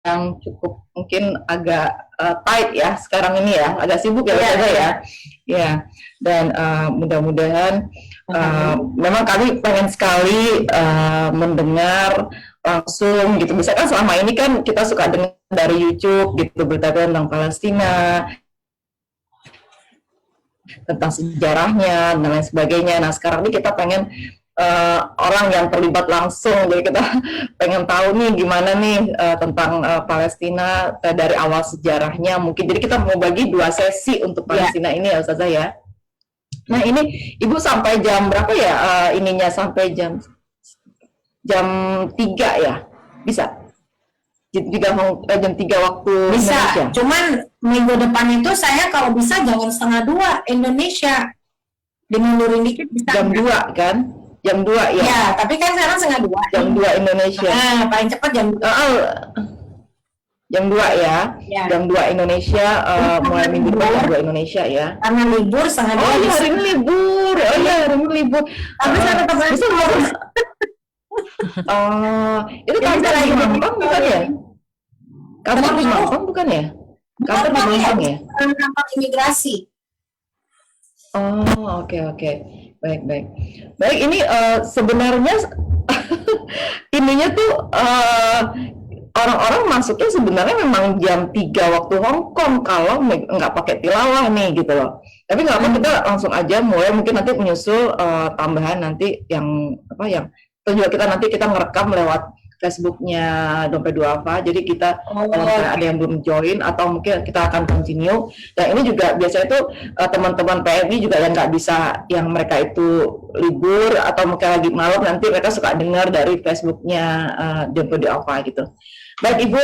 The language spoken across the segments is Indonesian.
yang cukup mungkin agak tight ya sekarang ini ya, agak sibuk ya Ustazah ya. Ya, dan mudah-mudahan memang kami pengen sekali mendengar langsung gitu. Misalkan selama ini kan kita suka dengar dari YouTube gitu berita tentang Palestina, tentang sejarahnya dan lain sebagainya. Nah sekarang ini kita pengen orang yang terlibat langsung, jadi kita pengen tahu nih gimana nih tentang Palestina dari awal sejarahnya mungkin. Jadi kita mau bagi 2 sesi untuk Palestina ini ya Ustazah ya. Nah ini Ibu sampai jam berapa ya ininya, sampai jam 3 ya? Bisa? Jam 3 waktu bisa, Indonesia? Cuman minggu depan itu saya kalau bisa jangan 1:30 Indonesia, dimundurin dikit bisa. Jam 2 kan? Jam 2 ya? Ya, tapi kan sekarang 1:30. Jam 2 Indonesia. Nah, paling cepat jam 2. Jam 2 ya? Jam 2 Indonesia, mulai minggu depan jam 2 Indonesia ya? Karena libur 1:30. Oh iya, hari ini libur. Oh iya, hari ini libur. Tapi saya tetap bisa harus. Itu kantor di Mampang bukan ya? Kantor di Mampang bukan ya? Kantor di Mampang ya? Kantor imigrasi. Oh, oke. Baik. Baik, ini sebenarnya ininya tuh orang-orang masuknya sebenarnya memang jam 3 waktu Hong Kong kalau nggak pakai tilawah nih gitu loh. Tapi nggak apa, kita langsung aja mulai, mungkin nanti menyusul tambahan nanti yang atau juga kita ngerekam lewat Facebooknya Dompet Duafa. Jadi kita kalau ada yang belum join atau mungkin kita akan continue. Dan ini juga biasanya itu teman-teman PMI juga yang nggak bisa, yang mereka itu libur atau mungkin lagi malam, nanti mereka suka dengar dari Facebooknya Dompet Duafa gitu. Baik Ibu,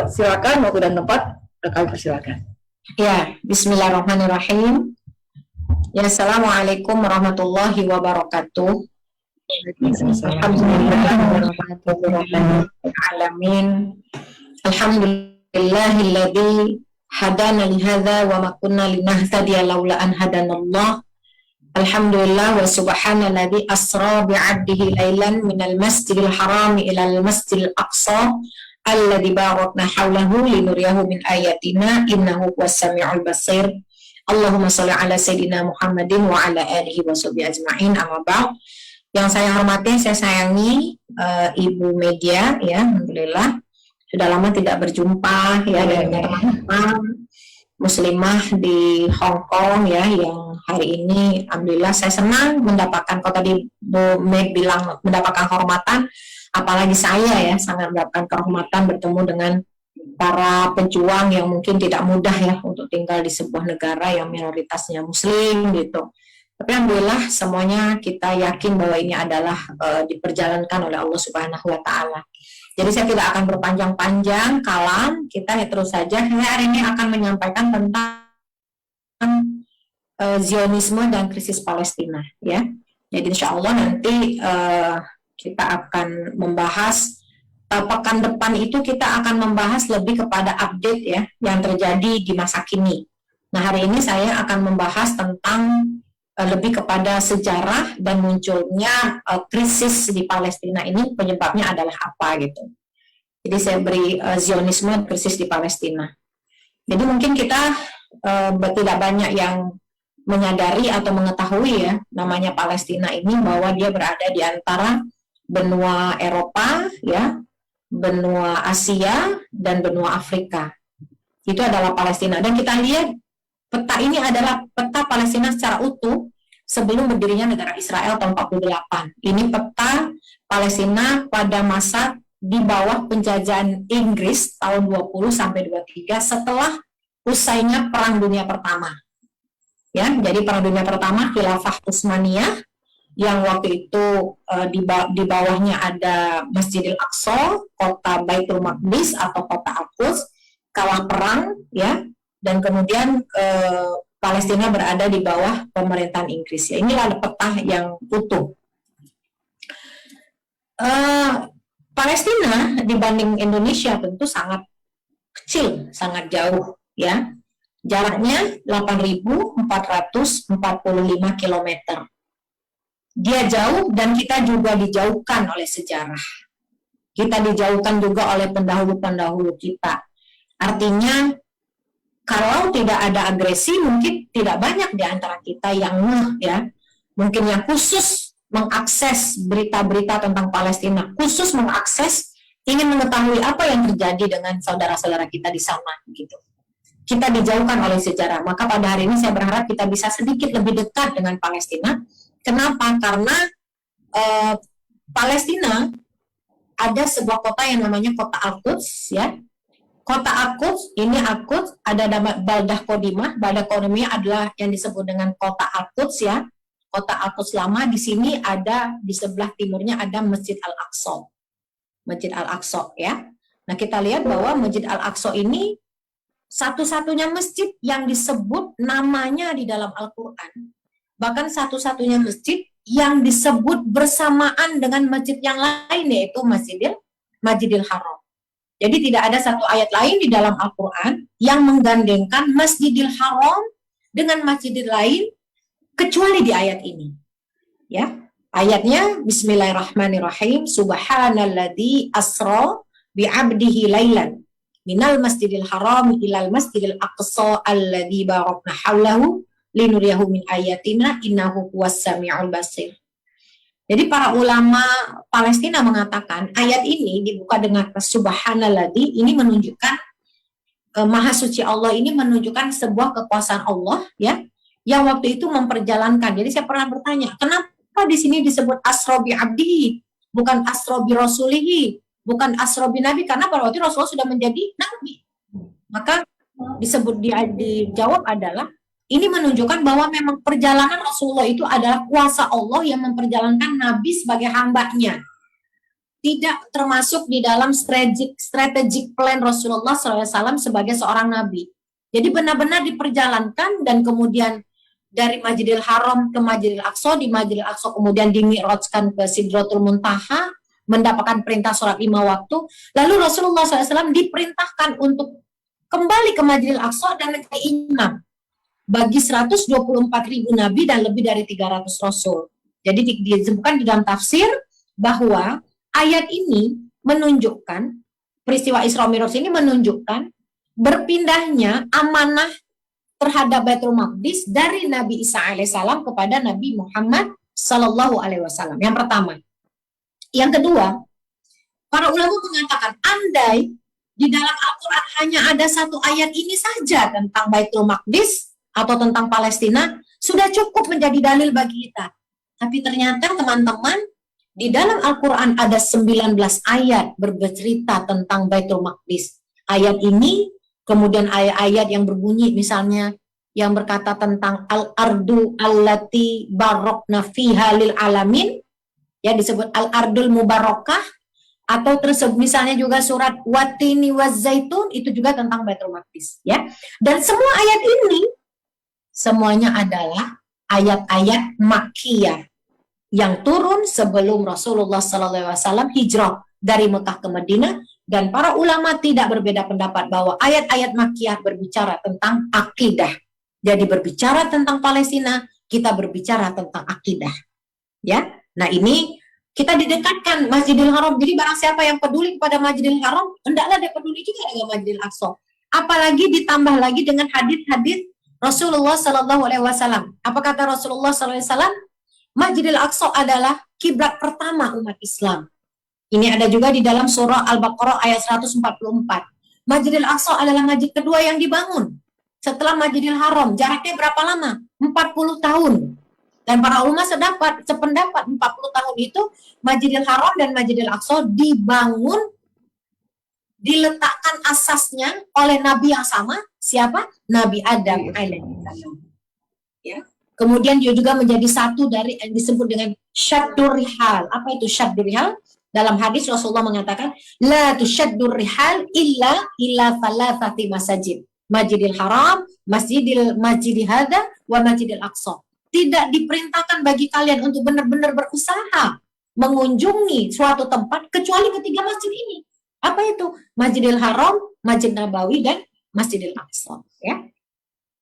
silakan waktu dan tempat kami persilakan. Ya, Bismillahirrahmanirrahim. Ya, Assalamualaikum warahmatullahi wabarakatuh. Alhamdulillahilladzi hadana li hadza wa ma kunna linahtadiya laula an hadanallah. Alhamdulillah wa subhanalladzi asra bi 'abdihi lailan minal masjidil haram ila al masjidil aqsa alladzi barakna haulahu linuriyahu min ayatina innahu huwas samiul basir. Allahumma shalli ala sayyidina Muhammadin wa ala alihi wa sahbihi ajma'in. Amma ba'd. Yang saya hormati, saya sayangi Ibu Media ya, alhamdulillah sudah lama tidak berjumpa ya dengan teman-teman muslimah di Hong Kong ya, yang hari ini alhamdulillah saya senang mendapatkan, kalau tadi Bu Meg bilang mendapatkan kehormatan, apalagi saya ya sangat mendapatkan kehormatan bertemu dengan para pejuang yang mungkin tidak mudah ya untuk tinggal di sebuah negara yang minoritasnya muslim gitu. Tapi alhamdulillah semuanya kita yakin bahwa ini adalah diperjalankan oleh Allah Subhanahu wa taala. Jadi saya tidak akan berpanjang-panjang kalam, kita terus saja. Saya hari ini akan menyampaikan tentang Zionisme dan krisis Palestina ya. Jadi insya Allah nanti kita akan membahas pekan depan itu, kita akan membahas lebih kepada update ya yang terjadi di masa kini. Nah, hari ini saya akan membahas tentang lebih kepada sejarah dan munculnya krisis di Palestina ini, penyebabnya adalah apa gitu. Jadi saya beri Zionisme, krisis di Palestina. Jadi mungkin kita tidak banyak yang menyadari atau mengetahui ya namanya Palestina ini, bahwa dia berada di antara benua Eropa ya, benua Asia dan benua Afrika. Itu adalah Palestina, dan kita lihat peta ini adalah peta Palestina secara utuh sebelum berdirinya negara Israel tahun 48. Ini peta Palestina pada masa di bawah penjajahan Inggris tahun 20 sampai 23 setelah usainya Perang Dunia Pertama. Ya, jadi Perang Dunia Pertama Khilafah Utsmaniyah yang waktu itu di bawahnya ada Masjidil Aqsa, kota Baitul Maqdis atau kota Al-Quds, kalah perang ya. Dan kemudian Palestina berada di bawah pemerintahan Inggris. Ya, inilah peta yang utuh. Palestina dibanding Indonesia tentu sangat kecil, sangat jauh ya. Jaraknya 8.445 km. Dia jauh dan kita juga dijauhkan oleh sejarah. Kita dijauhkan juga oleh pendahulu-pendahulu kita. Artinya, kalau tidak ada agresi, mungkin tidak banyak di antara kita yang ya, mungkin yang khusus mengakses berita-berita tentang Palestina, khusus mengakses, ingin mengetahui apa yang terjadi dengan saudara-saudara kita di sana, gitu. Kita dijauhkan oleh sejarah. Maka pada hari ini saya berharap kita bisa sedikit lebih dekat dengan Palestina. Kenapa? Karena Palestina ada sebuah kota yang namanya kota Al-Quds, ya. Kota Al-Quds, ini Al-Quds, ada nama Baldah Kodimah. Baldah Kodimah adalah yang disebut dengan kota Al-Quds, ya. Kota Al-Quds lama. Di sini ada, di sebelah timurnya ada Masjid Al-Aqsa. Masjid Al-Aqsa, ya. Nah, kita lihat bahwa Masjid Al-Aqsa ini satu-satunya masjid yang disebut namanya di dalam Al-Quran. Bahkan satu-satunya masjid yang disebut bersamaan dengan masjid yang lain, yaitu Masjidil Haram. Jadi tidak ada satu ayat lain di dalam Al-Quran yang menggandengkan Masjidil Haram dengan masjidil lain kecuali di ayat ini. Ya, ayatnya Bismillahirrahmanirrahim. Subhanalladzi asra bi'abdihi lailan minal masjidil haram ilal masjidil aqsa alladzi barakna haulahu linuriyahu min ayatina innahu huwas samiul basir. Jadi para ulama Palestina mengatakan ayat ini dibuka dengan subhanalladzi, ini menunjukkan maha suci Allah, ini menunjukkan sebuah kekuasaan Allah, ya, yang waktu itu memperjalankan. Jadi saya pernah bertanya, kenapa di sini disebut asra bi abdihi, bukan asra bi rasulihi, bukan asra bi nabi, karena pada waktu itu Rasulullah sudah menjadi nabi. Maka dijawab adalah ini menunjukkan bahwa memang perjalanan Rasulullah itu adalah kuasa Allah yang memperjalankan Nabi sebagai hambanya. Tidak termasuk di dalam strategic plan Rasulullah SAW sebagai seorang Nabi. Jadi benar-benar diperjalankan dan kemudian dari Masjidil Haram ke Masjidil Aqsa, di Masjidil Aqsa kemudian dimi'rajkan ke Sidratul Muntaha, mendapatkan perintah sholat 5 waktu. Lalu Rasulullah SAW diperintahkan untuk kembali ke Masjidil Aqsa dan menjadi imam bagi 124.000 nabi dan lebih dari 300 rasul. Jadi disebutkan di dalam tafsir bahwa ayat ini menunjukkan, peristiwa Isra Mi'raj ini menunjukkan berpindahnya amanah terhadap Baitul Maqdis dari Nabi Isa alaihissalam kepada Nabi Muhammad sallallahu alaihi wasallam. Yang pertama. Yang kedua, para ulama mengatakan andai di dalam Al-Quran hanya ada satu ayat ini saja tentang Baitul Maqdis atau tentang Palestina, sudah cukup menjadi dalil bagi kita. Tapi ternyata teman-teman, di dalam Al-Quran ada 19 ayat bercerita tentang Baitul Maqdis. Ayat ini, kemudian ayat-ayat yang berbunyi misalnya, yang berkata tentang Al-Ardu allati barokna fiha lil alamin, ya disebut Al-Ardul Mubarakah, atau tersebut misalnya juga surat Watini Wazzaitun, itu juga tentang Baitul Maqdis, ya. Dan semua ayat ini semuanya adalah ayat-ayat Makkiyah yang turun sebelum Rasulullah SAW hijrah dari Mekah ke Madinah, dan para ulama tidak berbeda pendapat bahwa ayat-ayat Makkiyah berbicara tentang akidah. Jadi berbicara tentang Palestina, kita berbicara tentang akidah. Ya, nah ini kita didekatkan Masjidil Haram. Jadi barang siapa yang peduli kepada Masjidil Haram, hendaklah dia peduli juga dengan Masjidil Aqsa. Apalagi ditambah lagi dengan hadis-hadis Rasulullah Sallallahu Alaihi Wasallam. Apa kata Rasulullah Sallallahu Alaihi Wasallam? Masjidil Aqsa adalah kiblat pertama umat Islam. Ini ada juga di dalam surah Al-Baqarah ayat 144. Masjidil Aqsa adalah masjid kedua yang dibangun setelah Masjidil Haram. Jaraknya berapa lama? 40 tahun. Dan para ulama sependapat 40 tahun itu Masjidil Haram dan Masjidil Aqsa diletakkan asasnya oleh Nabi yang sama. Siapa? Nabi Adam alaihissalam. Ya. Kemudian dia juga menjadi satu dari yang disebut dengan syaddur rihal. Apa itu syaddur rihal? Dalam hadis Rasulullah mengatakan, la tusyaddur rihal illa thalathati masajid. Masjidil Haram, Masjidil Hadza, wa Masjidil Aqsa. Tidak diperintahkan bagi kalian untuk benar-benar berusaha mengunjungi suatu tempat kecuali ketiga masjid ini. Apa itu? Masjidil Haram, Masjid Nabawi, dan Masjidil Aqsa, ya.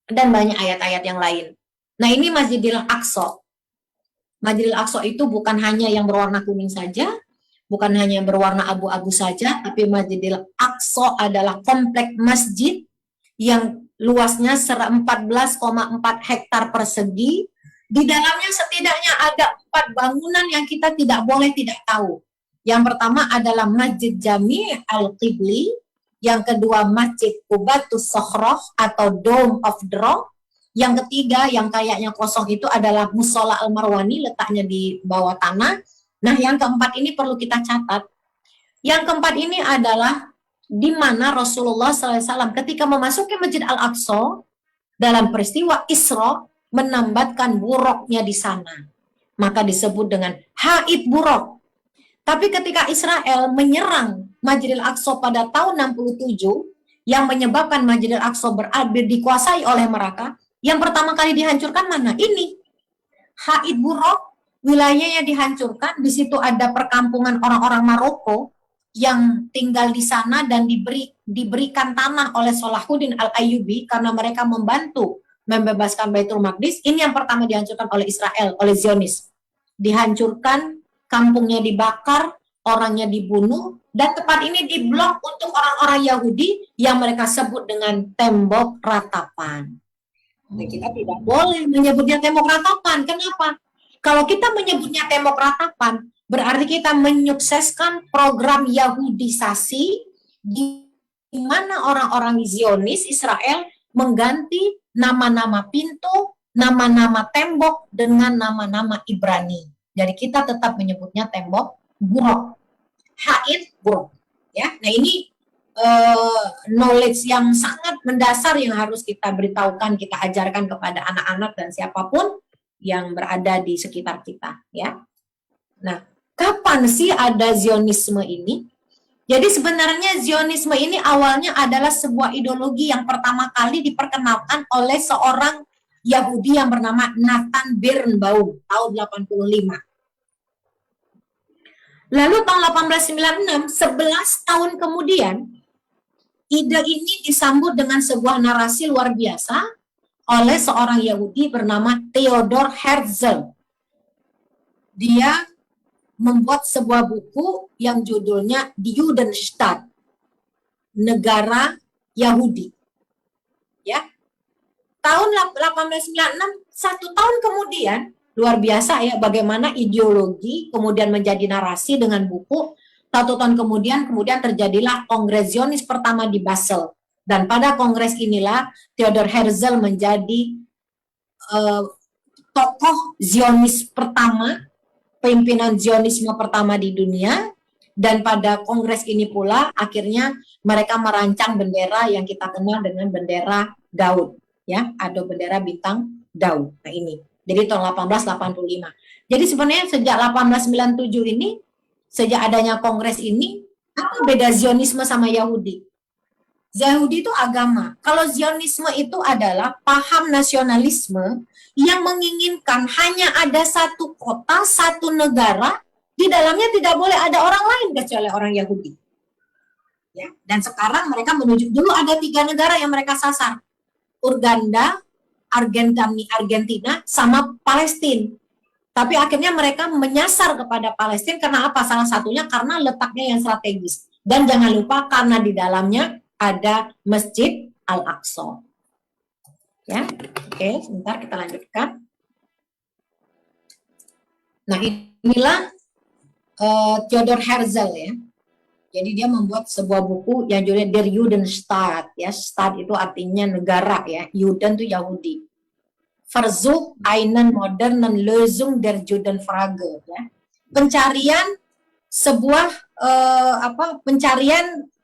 Dan banyak ayat-ayat yang lain. Nah, ini Masjidil Aqsa. Masjidil Aqsa itu bukan hanya yang berwarna kuning saja. bukan hanya berwarna abu-abu saja, tapi Masjidil Aqsa adalah komplek masjid yang luasnya 14,4 hektar persegi. Di dalamnya setidaknya ada 4 bangunan yang kita tidak boleh tidak tahu. Yang pertama adalah Masjid Jami' Al-Qibli, yang kedua Masjid Qubatus Sokhroh atau Dome of the Rock, yang ketiga yang kayaknya kosong itu adalah Musola Al-Marwani, letaknya di bawah tanah. Nah, yang keempat ini perlu kita catat. Yang keempat ini adalah di mana Rasulullah SAW ketika memasuki Masjid Al-Aqsa dalam peristiwa Isra menambatkan buruknya di sana. Maka disebut dengan haid buruk. Tapi ketika Israel menyerang Masjidil Aqsa pada tahun 67, yang menyebabkan Masjidil Aqsa berada dikuasai oleh mereka, yang pertama kali dihancurkan mana? Ini. Haid buruk, wilayahnya dihancurkan, di situ ada perkampungan orang-orang Maroko yang tinggal di sana dan diberikan tanah oleh Salahuddin Al-Ayyubi karena mereka membantu membebaskan Baitul Maqdis. Ini yang pertama dihancurkan oleh Israel, oleh Zionis. Dihancurkan, kampungnya dibakar, orangnya dibunuh, dan tempat ini diblok untuk orang-orang Yahudi yang mereka sebut dengan tembok ratapan. Nah, kita tidak boleh menyebutnya tembok ratapan. Kenapa? Kalau kita menyebutnya tembok ratapan, berarti kita menyukseskan program Yahudisasi di mana orang-orang Zionis Israel mengganti nama-nama pintu, nama-nama tembok dengan nama-nama Ibrani. Jadi kita tetap menyebutnya tembok buruk, haid buruk. Ya, nah ini knowledge yang sangat mendasar yang harus kita beritahukan, kita ajarkan kepada anak-anak dan siapapun yang berada di sekitar kita. Ya, nah kapan sih ada Zionisme ini? Jadi sebenarnya Zionisme ini awalnya adalah sebuah ideologi yang pertama kali diperkenalkan oleh seorang Yahudi yang bernama Nathan Birnbaum tahun 85. Lalu tahun 1896, 11 tahun kemudian, ide ini disambut dengan sebuah narasi luar biasa oleh seorang Yahudi bernama Theodor Herzl. Dia membuat sebuah buku yang judulnya Die Judenstaat, negara Yahudi. Ya. Tahun 1896, 1 tahun kemudian, luar biasa ya bagaimana ideologi kemudian menjadi narasi dengan buku. 1 tahun kemudian terjadilah Kongres Zionis pertama di Basel. Dan pada kongres inilah Theodor Herzl menjadi tokoh Zionis pertama, pimpinan Zionisme pertama di dunia. Dan pada kongres ini pula akhirnya mereka merancang bendera yang kita kenal dengan bendera Daud. Ya, ada bendera bintang Daud. Nah ini. Jadi tahun 1885. Jadi sebenarnya sejak 1897 ini, sejak adanya kongres ini, apa beda Zionisme sama Yahudi? Yahudi itu agama. Kalau Zionisme itu adalah paham nasionalisme yang menginginkan hanya ada satu kota, satu negara, di dalamnya tidak boleh ada orang lain kecuali orang Yahudi. Ya, dan sekarang mereka menuju, dulu ada 3 negara yang mereka sasar. Uganda, Argentina, sama Palestina. Tapi akhirnya mereka menyasar kepada Palestina karena apa? Salah satunya karena letaknya yang strategis. Dan jangan lupa karena di dalamnya ada Masjid Al-Aqsa. Ya, oke, sebentar kita lanjutkan. Nah, inilah Theodor Herzl ya. Jadi dia membuat sebuah buku yang judulnya Der Judenstaat, ya. Staat itu artinya negara ya. Juden itu Yahudi. Versuch einen modernen Lösung der Judenfrage, ya. Pencarian sebuah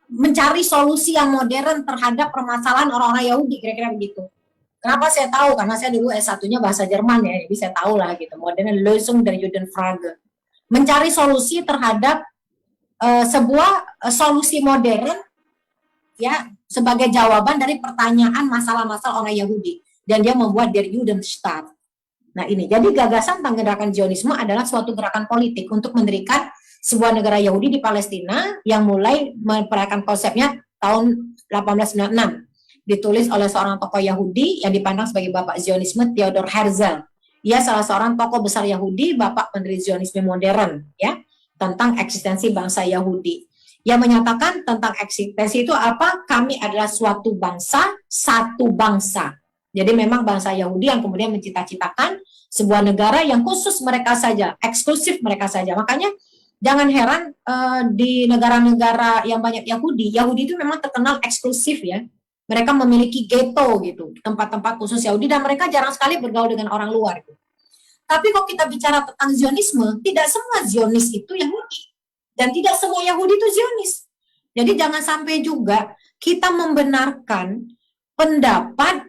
mencari solusi yang modern terhadap permasalahan orang-orang Yahudi, kira-kira begitu. Kenapa saya tahu? Karena saya dulu S1-nya bahasa Jerman ya, jadi saya tahu lah gitu. Modern Lösung der Judenfrage. Mencari solusi terhadap sebuah solusi modern ya sebagai jawaban dari pertanyaan masalah-masalah orang Yahudi, dan dia membuat Der Judenstaat. Nah ini, jadi gagasan tentang gerakan Zionisme adalah suatu gerakan politik untuk mendirikan sebuah negara Yahudi di Palestina yang mulai memperagakan konsepnya tahun 1896. Ditulis oleh seorang tokoh Yahudi yang dipandang sebagai bapak Zionisme, Theodor Herzl. Ia salah seorang tokoh besar Yahudi, bapak pendiri Zionisme modern, ya. tentang eksistensi bangsa Yahudi. Yang menyatakan tentang eksistensi itu apa? Kami adalah suatu bangsa, satu bangsa. Jadi memang bangsa Yahudi yang kemudian mencita-citakan sebuah negara yang khusus mereka saja, eksklusif mereka saja. Makanya jangan heran di negara-negara yang banyak Yahudi, Yahudi itu memang terkenal eksklusif ya. Mereka memiliki ghetto gitu, tempat-tempat khusus Yahudi, dan mereka jarang sekali bergaul dengan orang luar. Gitu. Tapi kalau kita bicara tentang Zionisme, tidak semua Zionis itu Yahudi. Dan tidak semua Yahudi itu Zionis. Jadi jangan sampai juga kita membenarkan pendapat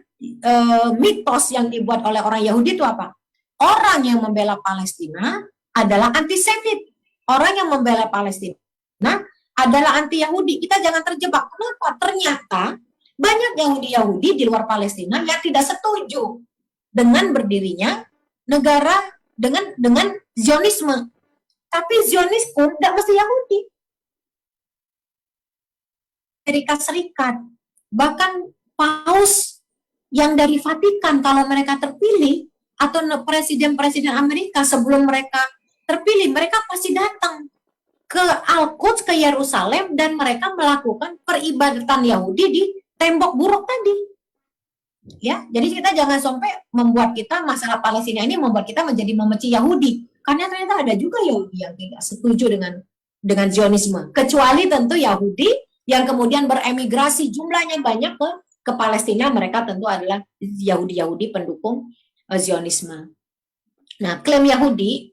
mitos yang dibuat oleh orang Yahudi itu apa? Orang yang membela Palestina adalah antisemit. Orang yang membela Palestina adalah anti-Yahudi. Kita jangan terjebak. Kenapa? Ternyata banyak Yahudi-Yahudi di luar Palestina yang tidak setuju dengan berdirinya negara dengan Zionisme. Tapi Zionis pun tidak mesti Yahudi. Amerika Serikat, bahkan Paus yang dari Vatikan, kalau mereka terpilih, atau presiden-presiden Amerika sebelum mereka terpilih, mereka pasti datang ke Al-Quds, ke Yerusalem, dan mereka melakukan peribadatan Yahudi di tembok buruk tadi. Ya, jadi kita jangan sampai membuat kita masalah Palestina ini membuat kita menjadi membenci Yahudi, karena ternyata ada juga Yahudi yang tidak setuju dengan Zionisme, kecuali tentu Yahudi yang kemudian beremigrasi jumlahnya banyak ke Palestina, mereka tentu adalah Yahudi-Yahudi pendukung Zionisme. Nah, klaim Yahudi,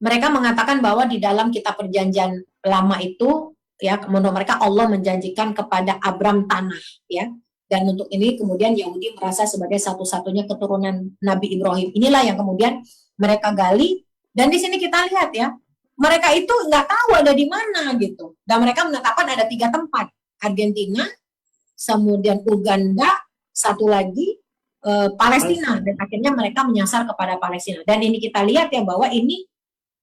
mereka mengatakan bahwa di dalam kitab perjanjian lama itu, ya, menurut mereka Allah menjanjikan kepada Abram tanah, ya. Dan untuk ini kemudian Yahudi merasa sebagai satu-satunya keturunan Nabi Ibrahim. Inilah yang kemudian mereka gali. Dan di sini kita lihat ya, mereka itu nggak tahu ada di mana gitu. Dan mereka menetapkan ada 3 tempat. Argentina, kemudian Uganda, satu lagi Palestina. Dan akhirnya mereka menyasar kepada Palestina. Dan ini kita lihat ya bahwa ini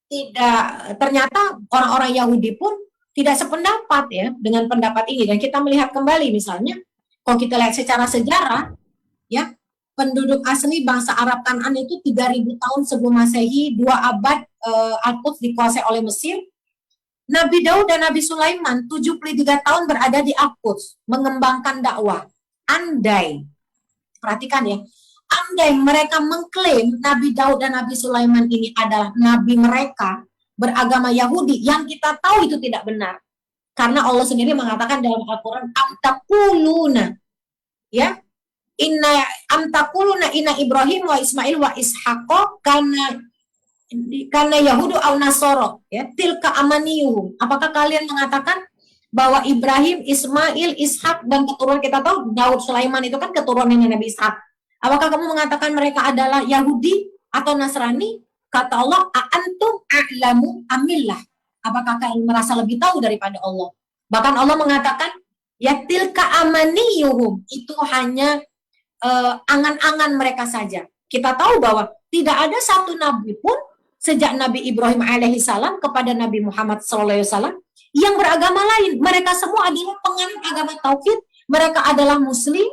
tidak, ternyata orang-orang Yahudi pun tidak sependapat ya dengan pendapat ini. Dan kita melihat kembali misalnya, kalau kita lihat secara sejarah, ya, penduduk asli bangsa Arab Kanaan itu 3000 tahun sebelum Masehi, 2 abad Al-Quds dikuasai oleh Mesir. Nabi Daud dan Nabi Sulaiman 73 tahun berada di Al-Quds, mengembangkan dakwah. Andai, perhatikan ya, andai mereka mengklaim Nabi Daud dan Nabi Sulaiman ini adalah nabi mereka beragama Yahudi, yang kita tahu itu tidak benar. Karena Allah sendiri mengatakan dalam Al-Quran, amtakuluna, ya, amtakuluna inna Ibrahim wa Ismail wa Ishaqo karena Yahudu au Nasoro, ya, tilka amaniyuhum. Apakah kalian mengatakan bahwa Ibrahim, Ismail, Ishak dan keturunan, kita tahu Daud, Sulaiman itu kan keturunannya Nabi Ishak. Apakah kamu mengatakan mereka adalah Yahudi atau Nasrani? Kata Allah, a'antum a'lamu amillah. Apakah kalian merasa lebih tahu daripada Allah? Bahkan Allah mengatakan, ya tilka amaniyuhum, itu hanya angan-angan mereka saja. Kita tahu bahwa tidak ada satu nabi pun sejak Nabi Ibrahim alaihissalam kepada Nabi Muhammad SAW yang beragama lain. Mereka semua adalah penganut agama tauhid. Mereka adalah muslim,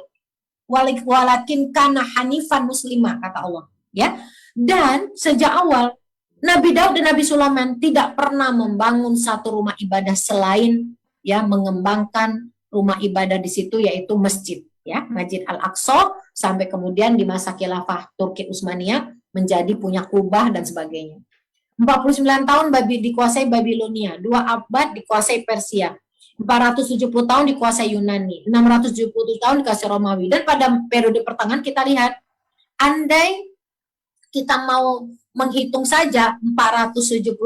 walakin kana hanifan muslimah, kata Allah. Ya, dan sejak awal Nabi Daud dan Nabi Sulaiman tidak pernah membangun satu rumah ibadah selain ya mengembangkan rumah ibadah di situ, yaitu masjid, ya, Masjid Al-Aqsa, sampai kemudian di masa khilafah Turki Utsmaniyah menjadi punya Kubah dan sebagainya. 49 tahun dikuasai Babilonia, 2 abad dikuasai Persia, 470 tahun dikuasai Yunani, 670 tahun dikuasai Romawi. Dan pada periode pertengahan kita lihat, andai kita mau menghitung saja 471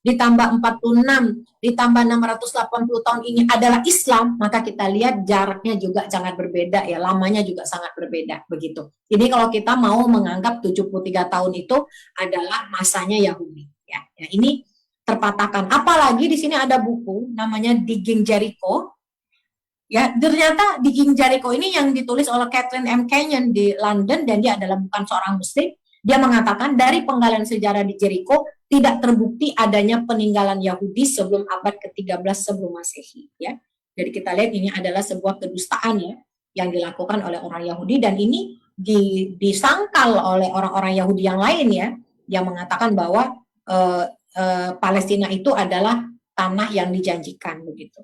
ditambah 46 ditambah 680 tahun ini adalah Islam, maka kita lihat jaraknya juga sangat berbeda ya, lamanya juga sangat berbeda begitu. Jadi kalau kita mau menganggap 73 tahun itu adalah masanya Yahudi ya. Ya, ini terpatahkan. Apalagi di sini ada buku namanya Digging Jericho. Ya, ternyata Digging Jericho ini yang ditulis oleh Catherine M. Kenyon di London, dan dia adalah bukan seorang muslim. Dia mengatakan dari penggalian sejarah di Jericho tidak terbukti adanya peninggalan Yahudi sebelum abad ke-13 sebelum Masehi. Ya, jadi kita lihat ini adalah sebuah kedustaan ya yang dilakukan oleh orang Yahudi, dan ini disangkal oleh orang-orang Yahudi yang lain ya, yang mengatakan bahwa Palestina itu adalah tanah yang dijanjikan begitu.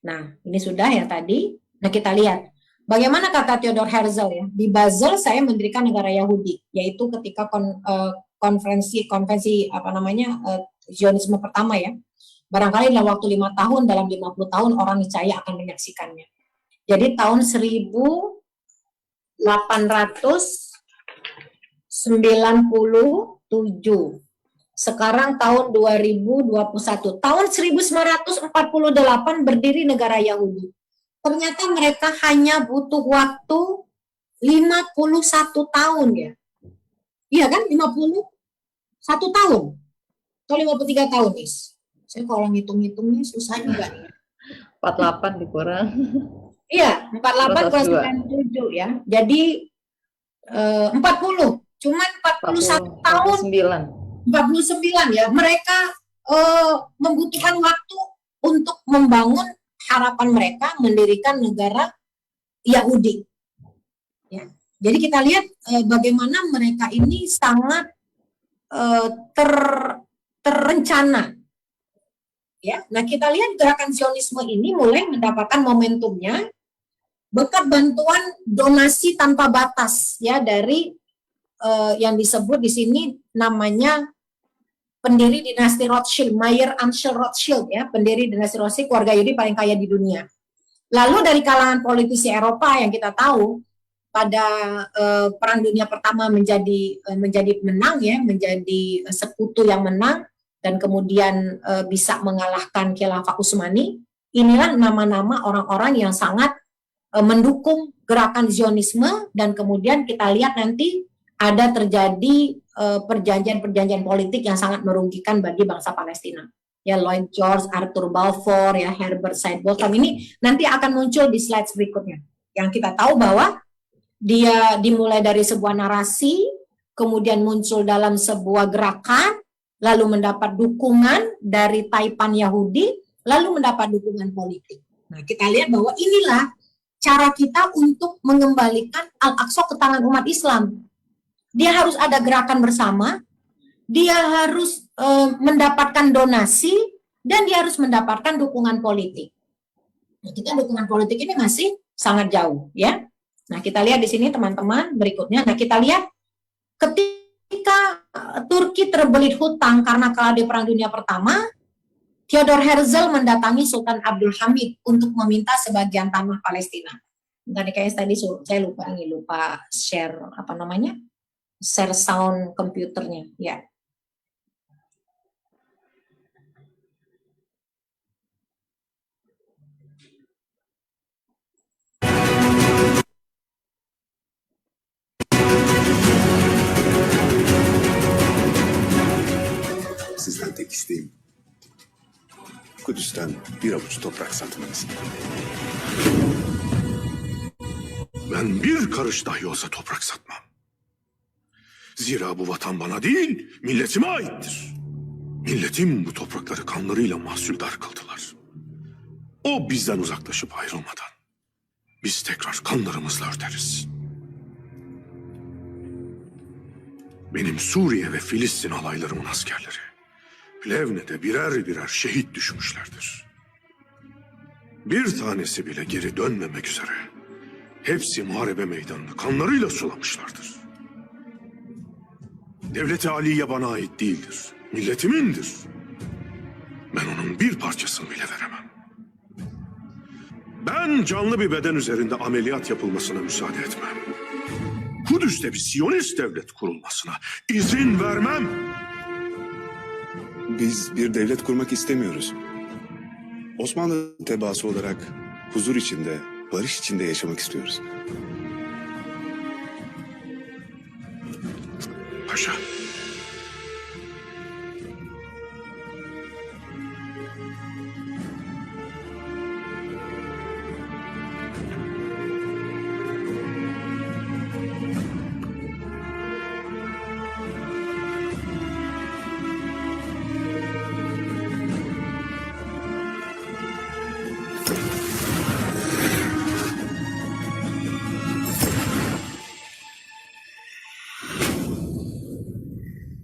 Nah, ini sudah ya tadi. Nah, kita lihat bagaimana kata Theodor Herzl ya. Di Basel saya mendirikan negara Yahudi, yaitu ketika konvensi Zionisme pertama ya. Barangkali dalam waktu 5 tahun, dalam 50 tahun orang niscaya akan menyaksikannya. Jadi tahun 1897. Sekarang tahun 2021. Tahun 1948 berdiri negara Yahudi. Ternyata mereka hanya butuh waktu 51 tahun ya. Iya kan? 51 tahun. Atau 53 tahun, Nis. Saya kalau ngitung-ngitungnya susah juga nih. 48 dikurang. Iya, 48 kurang 97 ya. Jadi 40. Cuman 41 tahun. 49 ya. Mereka membutuhkan waktu untuk membangun harapan mereka mendirikan negara Yahudi. Ya. Jadi kita lihat bagaimana mereka ini sangat terencana. Ya. Nah, kita lihat gerakan Zionisme ini mulai mendapatkan momentumnya berkat bantuan donasi tanpa batas ya dari yang disebut di sini namanya pendiri dinasti Rothschild, Mayer Amschel Rothschild ya, pendiri dinasti Rothschild, keluarga Yahudi paling kaya di dunia. Lalu dari kalangan politisi Eropa yang kita tahu pada Perang Dunia Pertama menjadi menang ya, menjadi sekutu yang menang dan kemudian bisa mengalahkan Khilafah Utsmani. Inilah nama-nama orang-orang yang sangat mendukung gerakan Zionisme dan kemudian kita lihat nanti ada terjadi perjanjian-perjanjian politik yang sangat merugikan bagi bangsa Palestina. Ya, Lloyd George, Arthur Balfour, ya Herbert Said Botham ini nanti akan muncul di slides berikutnya. Yang kita tahu bahwa dia dimulai dari sebuah narasi, kemudian muncul dalam sebuah gerakan, lalu mendapat dukungan dari Taipan Yahudi, lalu mendapat dukungan politik. Nah, kita lihat bahwa inilah cara kita untuk mengembalikan Al-Aqsa ke tangan umat Islam. Dia harus ada gerakan bersama, dia harus mendapatkan donasi, dan dia harus mendapatkan dukungan politik. Nah, kita dukungan politik ini masih sangat jauh, ya. Nah, kita lihat di sini teman-teman berikutnya. Nah, kita lihat ketika Turki terbelit hutang karena kalah di Perang Dunia Pertama, Theodor Herzl mendatangi Sultan Abdul Hamid untuk meminta sebagian tanah Palestina. Tadi kayaknya tadi saya lupa share share sound komputernya, ya. Sizden tek isteğim Kudüs'ten bir avuç toprak satmanız. Ben bir karış dahi olsa toprak satmam. Zira bu vatan bana değil, milletime aittir. Milletim bu toprakları kanlarıyla mahsuldar kıldılar. O bizden uzaklaşıp ayrılmadan biz tekrar kanlarımızla örteriz. Benim Suriye ve Filistin alaylarımın askerleri Plevne'de birer birer şehit düşmüşlerdir. Bir tanesi bile geri dönmemek üzere hepsi muharebe meydanını kanlarıyla sulamışlardır. Devlet-i Aliye bana ait değildir, milletimindir. Ben onun bir parçasını bile veremem. Ben canlı bir beden üzerinde ameliyat yapılmasına müsaade etmem. Kudüs'te bir Siyonist devlet kurulmasına izin vermem. Biz bir devlet kurmak istemiyoruz. Osmanlı tebaası olarak huzur içinde, barış içinde yaşamak istiyoruz. Paşa.